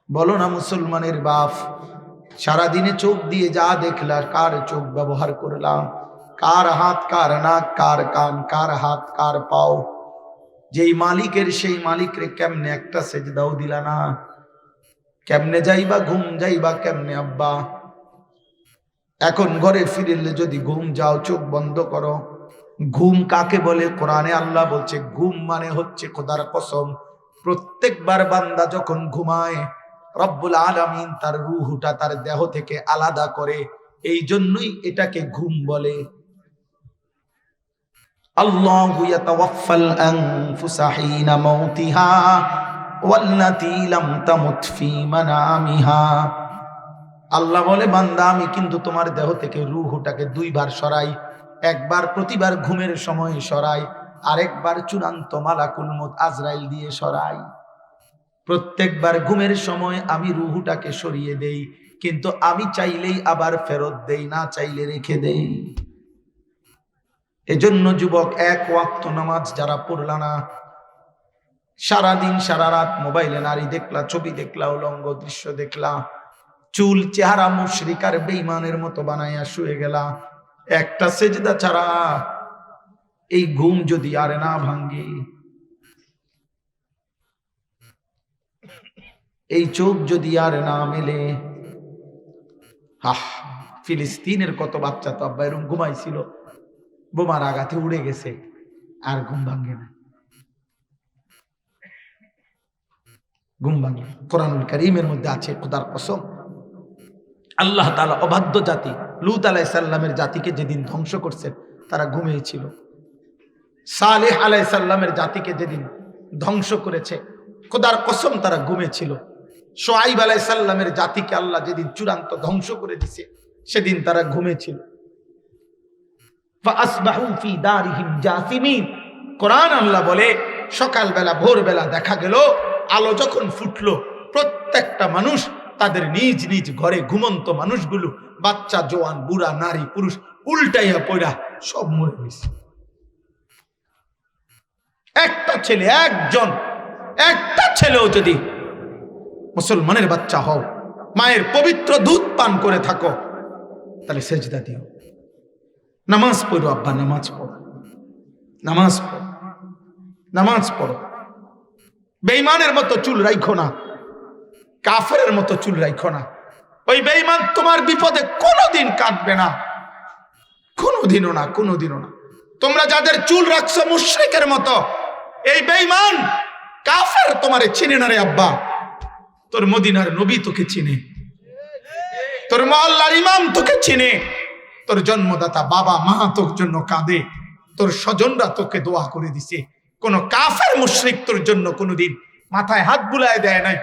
বলো না মুসলমানের বাপ, সারাদিনে চোখ দিয়ে যা দেখলা, কার চোখ ব্যবহার করলাম? কার হাত, কার নাক, কার কান, কার হাত, কার পাও? যেই মালিকের সেই মালিকরে কেমনে একটা সেজদাও দিলা না? কেমনে যাইবা ঘুম, যাইবা কেমনে আব্বা? এখন ঘরে ফিরলে যদি ঘুম যাও, চোখ বন্ধ করো। ঘুম কাকে বলে? কোরআনে আল্লাহ বলছে ঘুম মানে হচ্ছে খোদার কসম, প্রত্যেকবার বান্দা যখন ঘুমায় রব্বুল আলামিন তার রূহটা তার দেহ থেকে আলাদা করে, এই জন্যই এটাকে ঘুম বলে। আল্লাহু ইয়াতাওয়াফাল আনফুসা হিনা মাউতিহা ওয়াল্লাতী লাম তামুত ফী মানামিহা। আল্লাহ বলে, বান্দা আমি কিন্তু তোমার দেহ থেকে রূহটাকে 2 বার সরাই। একবার প্রতিবার ঘুমের সময় সরাই, আরেকবার চূড়ান্ত মালাকুল মউত আজরাইল দিয়ে সরাই। প্রত্যেকবার ঘুমের সময় আমি রূহটাকে সরিয়ে দেই, কিন্তু আমি চাইলেই আবার ফেরত দেই, না চাইলে রেখে দেই। এজন্য যুবক, 1 ওয়াক্ত নামাজ যারা পড়লা না, সারাদিন সারা রাত মোবাইলে নারী দেখলা, ছবি দেখলা, উলঙ্গ দৃশ্য দেখলা, চুল চেহারা মুশরিকার বেঈমানের মতো বানাইয়া শুয়ে গেলা, একটা সেজদা ছাড়া এই ঘুম যদি আর না ভাঙ্গে, এই চোখ যদি আর না মেলে, ফিলিস্তিনের কত বাচ্চা তো আব্বা এরকম ঘুমাইছিল, বোমার আঘাতে উড়ে গেছে, আর ঘুম ভাঙ্গে না। ঘুম ভাঙ্গে। কোরআনুল কারীমের মধ্যে আছে, খোদার কসম, আল্লাহ তাআলা অবাধ্য জাতি লূত আলাইহিস সালামের জাতিকে যেদিন ধ্বংস করছেন তারা ঘুমিয়েছিল। সালেহ আলাইহিস সালামের জাতিকে যেদিন ধ্বংস করেছে, খোদার কসম তারা ঘুমিয়েছিল। শুআইব আলাইহিস সালামের জাতিকে আল্লাহ যেদিন চূড়ান্ত ধ্বংস করে দিয়েছে, সেদিন তারা ঘুমিয়েছিল। ফাআসবাহু ফি দারিহিম জাসিমিন। কোরআন আল্লাহ বলে, সকালবেলা ভোরবেলা দেখা গেল আলো যখন ফুটলো, প্রত্যেকটা মানুষ তাদের নিজ নিজ ঘরে, ঘুমন্ত মানুষগুলো, বাচ্চা জওয়ান বুড়া নারী পুরুষ, উল্টাইয়া পড়া সব মরে গেছে। একটা ছেলে, একটা ছেলেও যদি মুসলমানের বাচ্চা হও, মায়ের পবিত্র দুধ পান করে থাকো, তাহলে সেজদা দিও, নামাজ পড়ো আব্বা, নামাজ পড়ো, নামাজ পড়ো, নামাজ পড়ো। বেঈমানের মতো চুল রাখো না, কাফেরের মতো চুল রাখো না। ওই বেঈমান তোমার বিপদে কোনোদিন কাঁদবে না, কোনোদিনও না, কোনোদিনও না। তোমরা যাদের চুল রাখছো মুশরিকের মতো, এই বেঈমান কাফের তোমারে চিনে না রে আব্বা। তোর মদিনার নবী তোকে চিনে, তোর মহল্লার ইমাম তোকে চিনে, তোর জন্মদাতা বাবা মা তোর জন্য কাঁদে, তোর স্বজনরা তোকে দোয়া করে দিছে। কোন কাফের মুশরিক তোর জন্য কোনোদিন মাথায় হাত বুলায় দেয় নাই,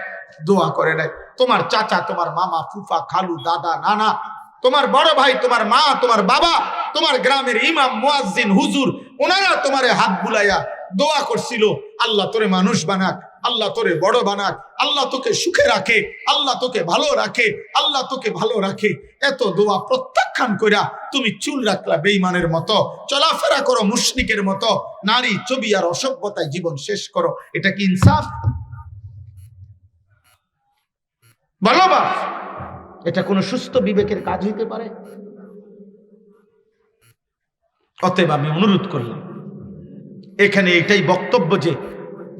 দোয়া করে নাই। তোমার চাচা, তোমার মামা, ফুফা, খালু, দাদা, নানা, তোমার বড় ভাই, তোমার মা, তোমার বাবা, তোমার গ্রামের ইমাম, মুয়াজ্জিন, হুজুর, ওনারা তোমারে হাত বুলাইয়া দোয়া করছিল, আল্লাহ তোরে মানুষ বানাক, আল্লাহ তোরে বড় বানাক, আল্লাহ তোকে সুখে রাখে, আল্লাহ তোকে ভালো রাখে, আল্লাহ তোকে ভালো রাখে। এত দোয়া প্রত্যাখ্যান কইরা তুমি চুল রাখলা বেঈমানের মতো, চলাফেরা করো মুশরিকের মতো, নারী ছবি আর অসভ্যতায় জীবন শেষ করো। এটা কি ইনসাফ? বলো বাপ, এটা কোন সুস্থ বিবেকের কাজ হইতে পারে? অতএব আমি অনুরোধ করলাম, এখানে এটাই বক্তব্য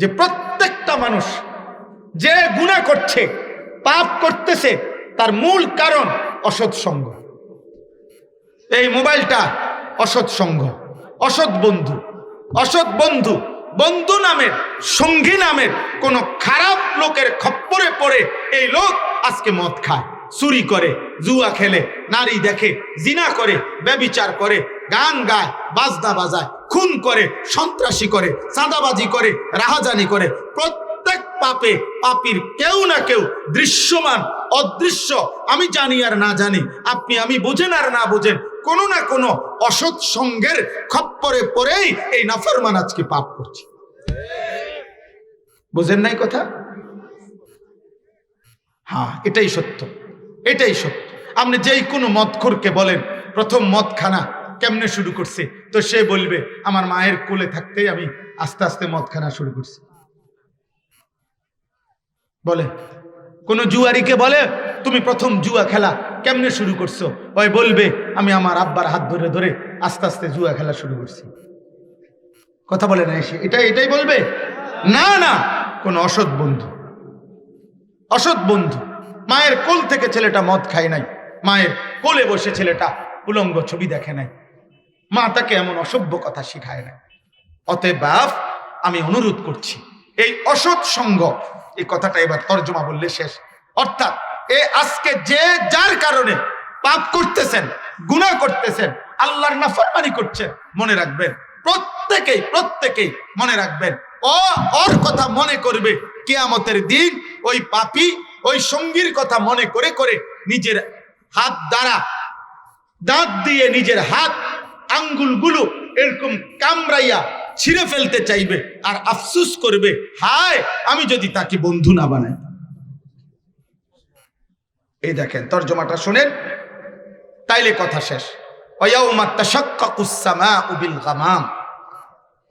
যে প্রত্যেকটা মানুষ যে গুনাহ করছে, পাপ করতেছে, তার মূল কারণ অসৎ সঙ্গ। এই মোবাইলটা অসৎ সঙ্গ, অসৎ বন্ধু, অসৎ বন্ধু, বন্ধু নামের, সঙ্গী নামের কোন খারাপ লোকের খপ্পরে পড়ে এই লোক আজকে মদ খায়, চুরি করে, জুয়া খেলে, নারী দেখে, জিনা করে, ব্যভিচার করে, গান গায়, বাজনা বাজায়, খুন করে, সন্ত্রাসী করে, চাঁদাবাজি করে, রাহাজানি করে। প্রত্যেক পাপে পাপীর কেউ না কেউ দৃশ্যমান অদৃশ্য, আমি জানি আর না জানি, আপনি আমি বুঝেন আর না বুঝেন, কোনো না কোনো অসৎ সঙ্গের খপ্পরে পড়েই এই নাফরমান আজকে পাপ করছে। বুঝেন নাই কথা? হ্যাঁ, এটাই সত্য, এটাই সত্য। আপনি যেই কোনো মদখোরকে বলেন প্রথম মদ খানা কেমনে শুরু করছে, তো সে বলবে আমার মায়ের কোলে থাকতেই আমি আস্তে আস্তে মদ খানা শুরু করছি। বলে কোন জুয়ারিকে বলে তুমি প্রথম জুয়া খেলা কেমনে শুরু করছো, ওই বলবে আমি আমার আব্বার হাত ধরে ধরে আস্তে আস্তে জুয়া খেলা শুরু করছি। কথা বলে না এসে এটাই বলবে না, না, কোন অসৎ বন্ধু, অসৎ বন্ধু। মায়ের কোল থেকে ছেলেটা মদ খায় নাই, মায়ের কোলে বসে ছেলেটা উলঙ্গ ছবি দেখে নাই, মা তাকে এমন অসভ্য কথা শিখায় নাই। অতএব বাপ, আমি অনুরোধ করছি এই অসৎ সঙ্গ, এই কথাটা এবার তর্জমা বললে শেষ। অর্থাৎ আজকে যে যার কারণে পাপ করতেছেন, গুনাহ করতেছেন, আল্লাহর নাফরমানি করছেন, মনে রাখবেন প্রত্যেকেই মনে রাখবেন, ওর কথা মনে করবে কিয়ামতের দিন। ওই পাপী ওই সঙ্গীর কথা মনে করে করে নিজের হাত দ্বারা দাঁত দিয়ে নিজের হাত আঙ্গুলগুলো এরকম কামড়াইয়া ছিঁড়ে ফেলতে চাইবে আর আফসুস করবে, হায় আমি যদি তাকে বন্ধু না বানাই। এই দেখেন তর্জমাটা শুনেন, তাইলে কথা শেষ। ওয়ায়াউমা তাশাক্কাকুস সামাউ বিল গামাম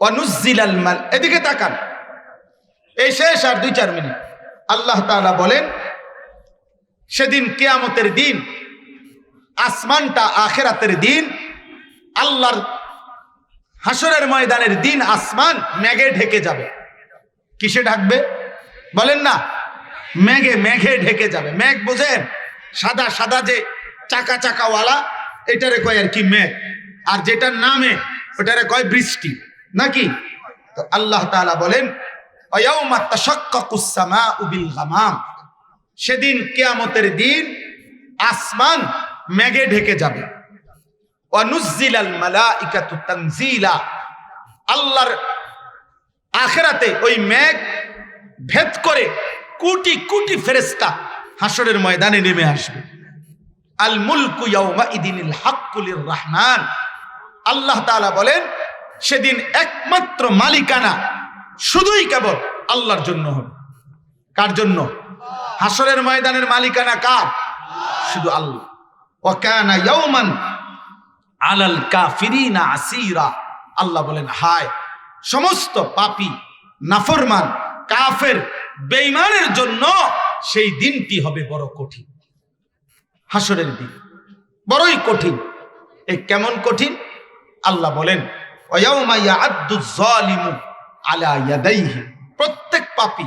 ওয়া নুজ্জিলাল মাল। এদিকে তাকান, এই শেষ আর 2-4 মিনিট। আল্লাহ তাআলা বলেন সেদিন কিয়ামতের দিন, আসমানটা আখিরাতের দিন, আল্লাহর হাসরের ময়দানের দিন আসমান মেঘে ঢেকে যাবে। কিসে ঢাকবে বলেন না? মেঘে ঢেকে যাবে। মেঘ বুঝেন? সাদা সাদা যে চাকা চাকাওয়ালা, এটারে কয় আর কি মেঘ, আর যেটার নামে ওটারে কয় বৃষ্টি, নাকি? তো আল্লাহ তাআলা বলেন ওয়ায়াউমা তাশাক্কাকুস সামাউ বিল গামাম, সেদিন কিয়ামতের দিন আসমান মেঘে ঢেকে যাবে। ওয়া নুজ্জিলাল মালাইকাতু তানজিলা, আল্লাহর আখিরাতে ওই মেঘ ভেদ করে কোটি কোটি ফেরেশতা হাসরের ময়দানে নেমে আসবে। আল মুলকু ইয়াউমা ইদিনিল হাক্কু লির রহমান, আল্লাহ তাআলা বলেন সেদিন একমাত্র মালিকানা শুধুই কেবল আল্লাহর জন্য হবে। কার জন্য? হাসরের ময়দানের মালিকানা কার? শুধু আল্লাহ। ওয়া কানা ইয়াউমান আলাল কাফিরিনা আসীরা, আল্লাহ বলেন হায় সমস্ত পাপী, নাফরমান, কাফের, বেঈমানের জন্য সেই দিনটি হবে বড় কঠিন। হাসরের দিন বড়ই কঠিন। এই কেমন কঠিন? আল্লাহ বলেন ওয়ায়াউমা ইয়াআদ্দুয যালিমু আলা ইয়াদাইহি, প্রত্যেক পাপী,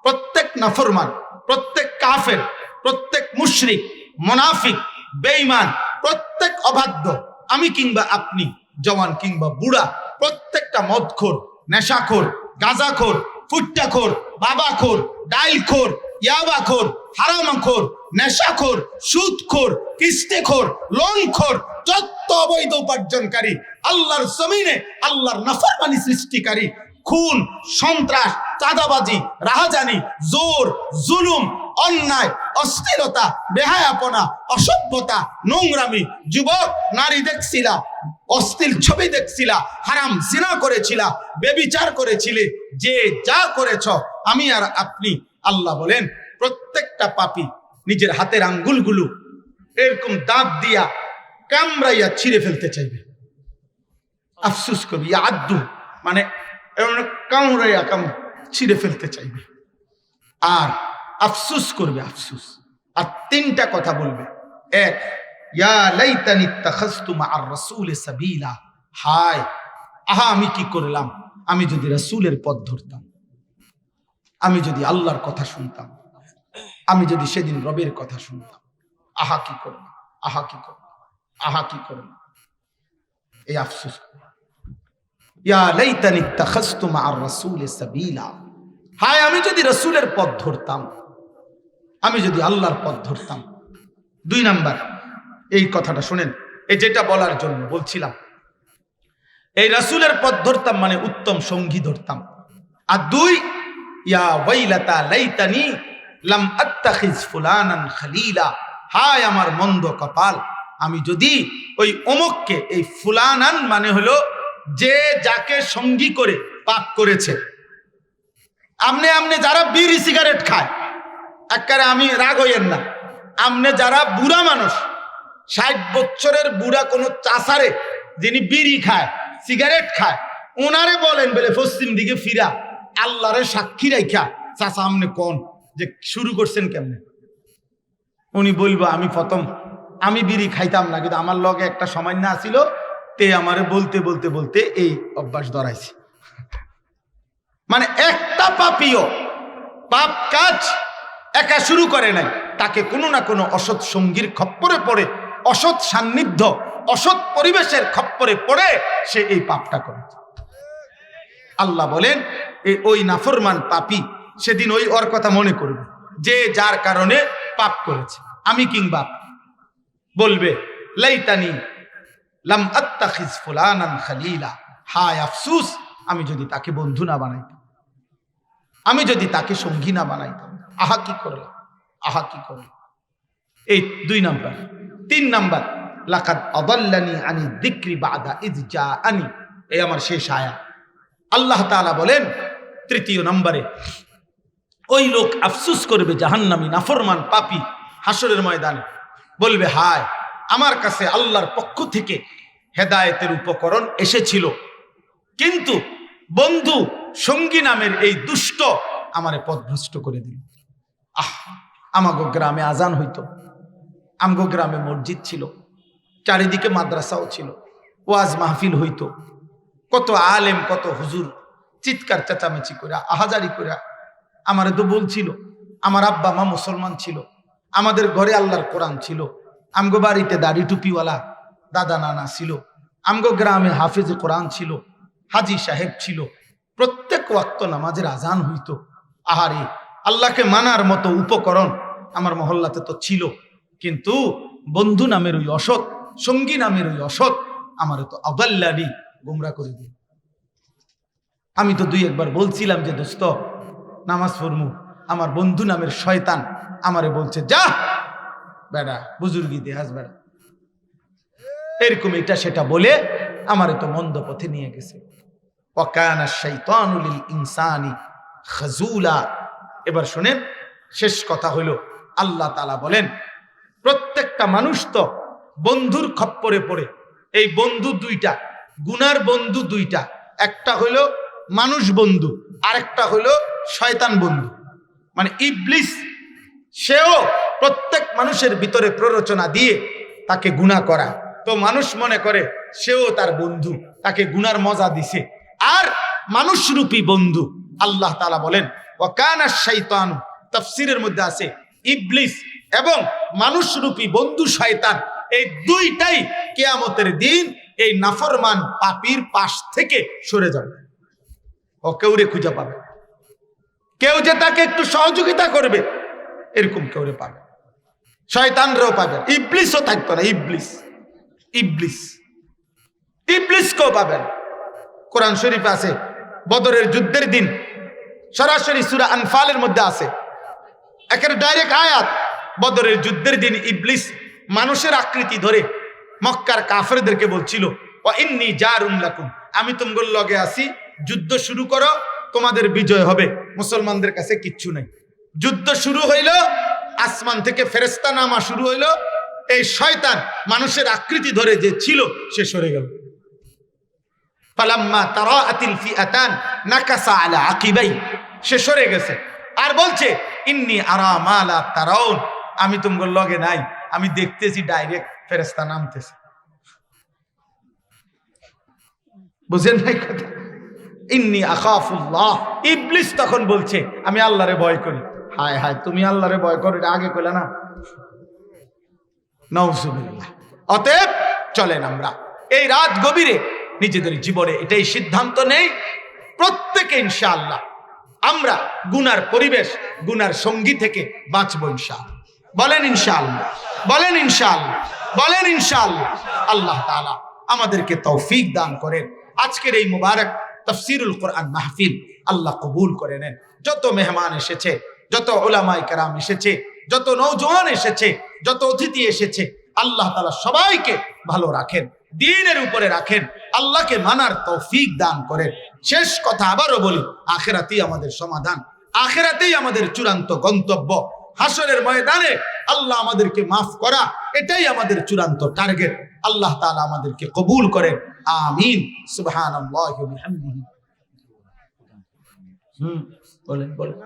প্রত্যেক নাফরমান, প্রত্যেক কাফের, প্রত্যেক মুশরিক, মুনাফিক, বেঈমান, প্রত্যেক অবাধ্য, আমি কিংবা আপনি, জওয়ান কিংবা বুড়া, প্রত্যেকটা মদখোর, নেশাখোর, গাঁজাখোর, ফুট্টাখোর, বাবাখোর, ডাইলখোর, ইয়াবাখোর, হারামখোর, নেশাখোর, সুদখোর, কিস্তিখোর, লোনখোর, যত অবৈধ উপার্জনকারী, আল্লাহর জমিনে আল্লাহর নাফরমানি সৃষ্টিকারী, খুন, সন্ত্রাস, চাঁদাবাজি, রাহাজানি, জোর, জুলুম, অন্যায়, অস্থিরতা, বেহায়াপনা, অসভ্যতা, নোংরামি, যুবক নারী দেখছিলা, অশ্লীল ছবি দেখছিলা, হারাম জিনা করেছিলা, বেবিচার করেছিলে, যে যা করেছ, আমি আর আপনি, আল্লাহ বলেন প্রত্যেকটা পাপী নিজের হাতের আঙ্গুলগুলো এরকম দাঁত দিয়া কামড়াইয়া ছিঁড়ে ফেলতে চাইবে, আফসুস করবে। ইয়াদ্দু মানে কামড়াইয়া ছিঁড়ে ফেলতে চাইবে আর আফসুস করবে, আফসুস। আর 3টা কথা বলবে। 1, ইয়া লাইতানি ইত্তাখাযতু মা'আর রাসূলি সাবিলা, হায় আহা আমি কি করলাম, আমি যদি রাসূলের পথ ধরতাম, আমি যদি আল্লাহর কথা শুনতাম, আমি যদি সেদিন রবের কথা শুনতাম, আহা কি করব, আহা কি করব, আহা কি করব। এই আফসোস। ইয়া লাইতানি ইত্তাখাযতু মা'আর রাসূলি সাবিলা, হায় আমি যদি রাসূলের পথ ধরতাম, আমি যদি আল্লাহর পথ ধরতাম। 2 নাম্বার, এই কথাটা শুনেন, এই যেটা বলার জন্য বলছিলাম, এই রাসূলের পথ ধরতাম মানে উত্তম সঙ্গী ধরতাম। আর 2, ইয়া ওয়াইলাতা লাইতানি লাম আত্তাখিজ ফুলানান খলিলা, হায় আমার মন্দ কপাল, আমি যদি ওই অমুককে, এই ফুলানান মানে হলো যে যাকে সঙ্গী করে পাপ করেছে। আমনে আমনে যারা বিড়ি সিগারেট খায়, একবারে আমি রাগ হইয়েন না, আমনে যারা বুড়া মানুষ, 60 বছরের বুড়া কোনো চাষারে যিনি বিড়ি খায় সিগারেট খায়, ওনারে বলেন বলে পশ্চিম দিকে ফিরা আল্লাহরে সাক্ষী রাইখা, চাষা আমনে কোন যে শুরু করছেন কেমনে? উনি বলবো আমি প্রথম আমি বিড়ি খাইতাম না, কিন্তু আমার লগে একটা সময় না ছিল, তে আমারে বলতে বলতে বলতে এই অভ্যাস ধরাইছে। মানে একটা পাপীও পাপ কাজ একা শুরু করে নাই, তাকে কোনো না কোনো অসৎ সঙ্গীর খপ্পরে পড়ে, অসৎ সান্নিধ্য, অসৎ পরিবেশের খপ্পরে পড়ে সে এই পাপটা করে। আল্লাহ বলেন ওই নাফরমান পাপী সেদিন ওর কথা মনে করবে যে যার কারণে পাপ করেছে। আমি কিংবা বলবে লাইতানি লাম আত্তাখিজ ফুলানান খলিলা, হায় আফসোস আমি যদি তাকে বন্ধু না বানাইতাম, আমি যদি তাকে সঙ্গী না বানাইতাম, আহা কি করলাম, আহা কি করলাম। এই 2 নাম্বার। 3 নাম্বার, লাকাদ আদাল্লানি আনি যিকরি বাদা ইয জাআনি, এই আমার শেষ আয়াত। আল্লাহ তাআলা বলেন 3য় নম্বরে, ওই লোক আফসোস করবে, জাহান্নামী নাফরমান পাপী হাসরের ময়দানে বলবে, হায় আমার কাছে আল্লাহর পক্ষ থেকে হেদায়েতের উপকরণ এসেছিল, কিন্তু বন্ধু সঙ্গী নামের এই দুষ্ট আমারে পথভ্রষ্ট করে দিল। আমাগো গ্রামে আজান হইতো, আমগো গ্রামে মসজিদ ছিল, চারিদিকে মাদ্রাসাও ছিল, ওয়াজ মাহফিল হইতো, কত আলেম কত হুজুর চিৎকার চেঁচামেচি করে আহাজারি করে আমারে তো বলছিল, আমার আব্বা মা মুসলমান ছিল, আমাদের ঘরে আল্লাহর কোরআন ছিল, আমগো বাড়িতে দাড়ি টুপিওয়ালা দাদা নানা ছিল, আমগো গ্রামে হাফিজ কোরআন ছিল, হাজি সাহেব ছিল, প্রত্যেক ওয়াক্ত নামাজের আজান হইতো। আহারে, আল্লাহকে মানার মতো উপকরণ আমার মহল্লাতে তো ছিল, কিন্তু বন্ধু নামের ওই অসৎ, সঙ্গী নামের ওই অসৎ আমারে তো আদাল্লানি, গোমরা করে দিল। আমি তো 2 একবার বলছিলাম যে দোস্ত নামাজ পড়মু, আমার বন্ধু নামের শয়তান আমারে বলছে যা বেড়া বুজুর্গি দেহাজ বেড়া, এরকম এটা সেটা বলে আমারে তো মন্দ পথে নিয়ে গেছে। ওয়াকানা শাইতানু লিল ইনসানি খাজুলা। এবার শুনেন, শেষ কথা হলো, আল্লাহ তাআলা বলেন প্রত্যেকটা মানুষ তো বন্ধুর খপ্পরে পড়ে। এই বন্ধু 2টা, গুনার বন্ধু 2টা, একটা হলো মানুষ বন্ধু, আরেকটা হলো শয়তান বন্ধু, মানে ইবলিস। সেও প্রত্যেক মানুষের ভিতরে প্ররোচনা দিয়ে তাকে গুনাহ করা, তো মানুষ মনে করে সেও তার বন্ধু, তাকে গুনার মজা দিছে। আর মানুষরূপী বন্ধু, আল্লাহ তাআলা বলেন ওয়াকানা শাইতানু, তাফসীরের মধ্যে আছে ইবলিস এবং মানুষরূপী বন্ধু শয়তান, এই 2টাই কিয়ামতের দিন এই নাফরমান পাপীর পাশ থেকে সরে যাবে। ও কেউরে খুঁজে পাবে, কেউ যে তাকে একটু সহযোগিতা করবে এরকম কেউরে পাবে, শয়তানরাও পাবে, ইবলিসও থাকতো না। ইবলিস ইবলিস ইবলিসকেও পাবেন। কোরআন শরীফে আছে বদরের যুদ্ধের দিন, সরাসরি সূরা আনফালের মধ্যে আছে, একের ডাইরেক্ট আয়াত। বদরের যুদ্ধের দিন ইবলিস মানুষের আকৃতি ধরে মক্কার কাফেরদেরকে বলছিল, ওয়া ইন্নী জারুন লাকুম, আমি তোমাদের লগে আছি, যুদ্ধ শুরু করো, তোমাদের বিজয় হবে, মুসলমানদের কাছে কিচ্ছু নাই। যুদ্ধ শুরু হইল, আসমান থেকে ফেরেশতা নামা শুরু হইল, এই শয়তান মানুষের আকৃতি ধরে যে ছিল সে সরে গেল। ফালাম্মা তারাআতিল ফিআতান নাকাসা আলা আকিবাই, সে সরে গেছে আর বলছে ইন্নী আরা মা লা তারাউন, আমি তোমাদের লগে নাই, আমি দেখতেছি ডাইরেক্ট ফেরেশতা নামতেছে। বুঝেন নাই কথা? ইন্নী আখাফুল্লাহ। ইবলিস তখন বলছে আমি আল্লাহরে ভয় করি। হায় হায়, তুমি আল্লাহরে ভয় করো, এটা আগে কইলা না? নাউজুবিল্লাহ। অতএব চলেন আমরা এই রাত গভীরে নিজেদের জীবনে এটাই সিদ্ধান্ত নেই প্রত্যেকে ইনশাআল্লাহ আমরা গুনার পরিবেশ, গুনার সঙ্গী থেকে বাঁচবো ইনশাআল্লাহ। বলেন ইনশাআল্লাহ, বলেন ইনশাআল্লাহ, বলেন ইনশাআল্লাহ। আল্লাহ তাআলা আমাদেরকে তৌফিক দান করেন। আজকের এই মুবারক তাফসীরুল কোরআন মাহফিল আল্লাহ কবুল করে নেন। যত মেহমান এসেছে, যত উলামায়ে কেরাম এসেছে, যত নওজোয়ান এসেছে, যত অতিথি এসেছে, আল্লাহ তাআলা সবাইকে ভালো রাখেন, দ্বীনের উপরে রাখেন, আল্লাহকে মানার তৌফিক দান করেন। শেষ কথা আবারও বলি, আখিরাতেই আমাদের সমাধান, আখিরাতেই আমাদের চূড়ান্ত গন্তব্য। হাসরের ময়দানে আল্লাহ আমাদেরকে মাফ করা, এটাই আমাদের চূড়ান্ত টার্গেট। আল্লাহ তাআলা আমাদেরকে কবুল করেন, আমিন। সুবহানাল্লাহি ওয়া বিহামদিহি। বলেন বলেন।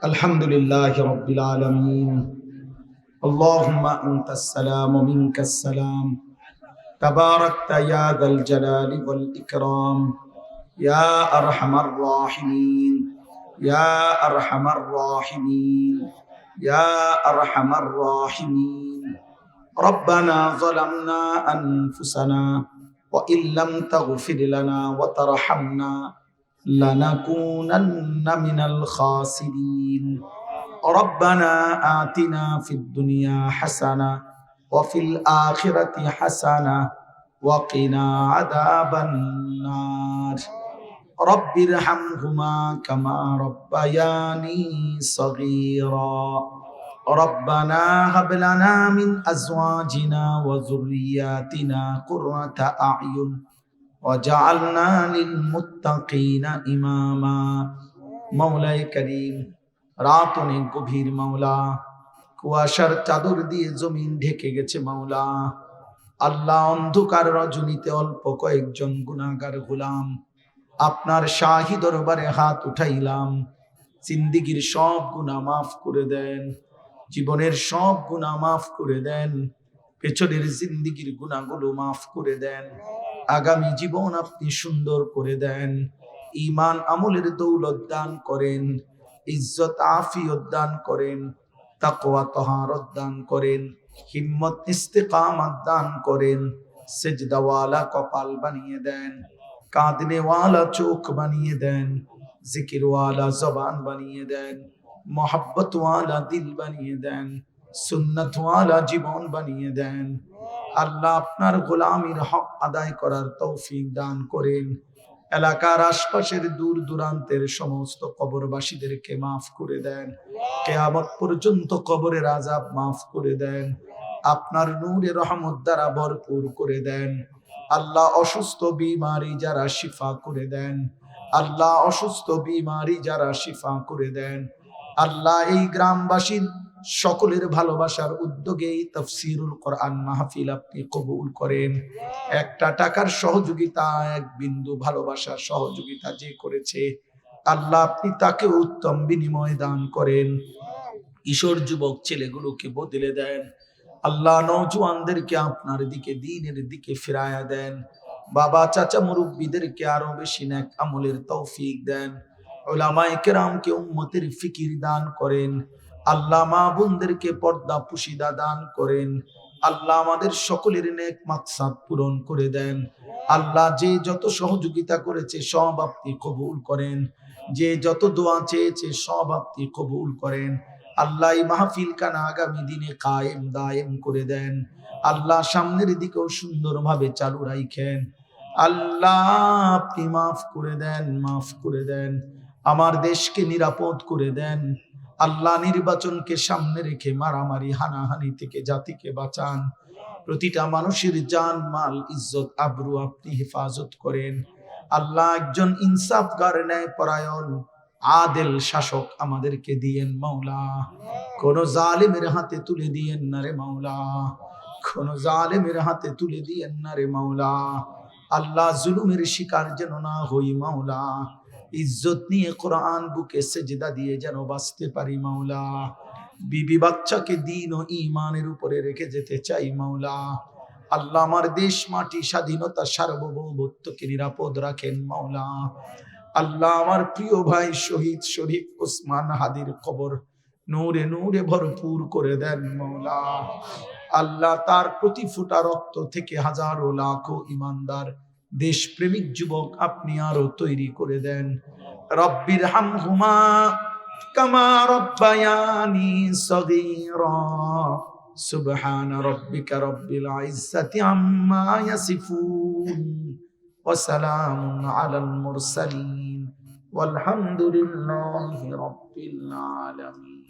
আলহামদুলিল্লাহি রাব্বিল আলামিন। আল্লাহুম্মা আনতাস সালাম ওয়া মিনকাস সালাম। তাবারাকতা ইয়া যাল জালালি ওয়াল ইকরাম। ইয়া আরহামার রাহিমিন, ইয়া আরহামার রাহিমিন, ইয়া আরহামার রাহিমিন। রব্বানা যালামনা আনফুসানা ওয়া ইল্লাম তাগফির লানা ওয়া তারহামনা লানাকুনান্না মিনাল খাসিরিন। রব্বানা আতিনা ফিদ দুনিয়া হাসানা ওয়া ফিল আখিরাতি হাসানা ওয়া কিনা আযাবান নার। রব্বিরহামহুমা কামা রাব্বায়ানি সগীরা। রব্বানা হাব লানা মিন আজওয়াজিনা ওয়া যুররিয়াতিনা কুররাতা আ'য়ুন ওয়াজআলনা লিল মুত্তাকিনা ইমামা। মাওলায়ে কারীম, রাত অনেক গভীর মাওলা, কুয়াশার চাদর দিয়ে জমিন ঢেকে গেছে মাওলা। আল্লাহ, অন্ধকার রজনীতে অল্প কয়েকজন গুনাহগার গোলাম আপনার শাহী দরবারে হাত উঠাইলাম। জিন্দেগীর সব গুনাহ মাফ করে দেন, জীবনের সব গুনাহ মাফ করে দেন, পেছনের জিন্দেগীর গুনাহগুলো মাফ করে দেন। আগামী জীবন আপনি সুন্দর করে দেন, ঈমান আমলের দৌলত দান করেন, ইজ্জত আফিয়ত দান করেন, তাকওয়া তাহারত দান করেন, হিম্মত ইস্তেকামত দান করেন। সিজদাওয়ালা কপাল বানিয়ে দেন, কাঁদনেওয়ালা চোখ বানিয়ে দেন, জিকিরওয়ালা জবান বানিয়ে দেন, মোহাব্বতওয়ালা দিল বানিয়ে দেন, সুন্নতওয়ালা জীবন বানিয়ে দেন। আল্লাহ, আপনার গোলামির হক আদায় করার তৌফিক দান করেন। এলাকার আশপাশের দূর দূরান্তের সমস্ত কবরবাসীদেরকে মাফ করে দেন। কিয়ামত পর্যন্ত কবরের আযাব মাফ করে দেন, আপনার নূরে রহমত দ্বারা ভরপুর করে দেন। আল্লাহ, অসুস্থ বিমারি যারা শিফা করে দেন। আল্লাহ, অসুস্থ বিমারি যারা শিফা করে দেন। আল্লাহ, এই গ্রামবাসীর সকলের ভালোবাসার উদ্যোগে এই তাফসীরুল কোরআন মাহফিল আপনি কবুল করেন। একটা টাকার সহযোগিতা, এক বিন্দু ভালোবাসার সহযোগিতা যে করেছে, আল্লাহ আপনি তাকে উত্তম বিনিময় দান করেন। কিশোর যুবক ছেলেগুলোকে বদলে দেন। আল্লাহ, নওজোয়ানদেরকে আপনার দিকে, দ্বীনের দিকে ফিরায়া দেন। বাবা চাচা মুরব্বীদেরকে আরো বেশি নেক আমলের তৌফিক দেন। উলামায়ে কেরামকে উম্মতের ফিকির দান করেন। আল্লাহ, মা বোনদেরকে পর্দা পুশিদা দান করেন। আল্লাহ, আমাদের সকলের নেক মাকসাদ পূরণ করে দেন। আল্লাহ, যে যত সহযোগিতা করেছে সব আপনি কবুল করেন, যে যত দোয়া চেয়েছে সব আপনি কবুল করেন। আল্লাহ, এই মাহফিল কানা আগামী দিনে কায়েম দায়েম করে দেন। আল্লাহ, সামনের দিকেও সুন্দরভাবে চালু রাখেন। আল্লাহ, আপনি মাফ করে দেন, মাফ করে দেন। আমার দেশকে নিরাপদ করে দেন। আল্লাহ, নির্বাচনকে সামনে রেখে মারামারি হানাহানি থেকে জাতিকে বাঁচান। প্রতিটা মানুষের জান মাল ইজ্জত আবরু আপনি হেফাজত করেন। আল্লাহ, একজন ইনসাফগার ন্যায় পরায়ণ আদেল শাসক আমাদেরকে দিয়েন মাওলা। কোন জালিমের হাতে তুলে দিয়েন না রে মাওলা, কোন জালিমের হাতে তুলে দিয়েন না রে মাওলা। আল্লাহ, জুলুমের শিকার যেন না হই মাওলা। ইজ্জত নিয়ে কোরআন বুকে সেজদা দিয়ে যেন বাঁচতে পারি মাওলা। বিবি বাচ্চাকে দ্বীন ও ঈমানের উপরে রেখে যেতে চাই মাওলা। আল্লাহ, আমার দেশ মাটি স্বাধীনতা সার্বভৌমত্বকে নিরাপদ রাখেন মাওলা। আল্লাহ, আমার প্রিয় ভাই শহীদ শরীফ ওসমান হাদির কবর নূরে নূরে ভরপুর করে দেন মৌলা। আল্লাহ তার প্রতি ফোঁটা রক্ত থেকে হাজারো লাখো ইমানদার দেশপ্রেমিক যুবক আপনি আরো তৈরি করে দেন। রব্বির হামহুমা কামা রব্বায়ানি সগীরা। সুবহানা রাব্বিকা রব্বিল ইজ্জাতি আম্মা ইয়াসিফুন ওয়া সালামুন আলাল মুরসালিন ওয়ালহামদুলিল্লাহি রাব্বিল আলামিন।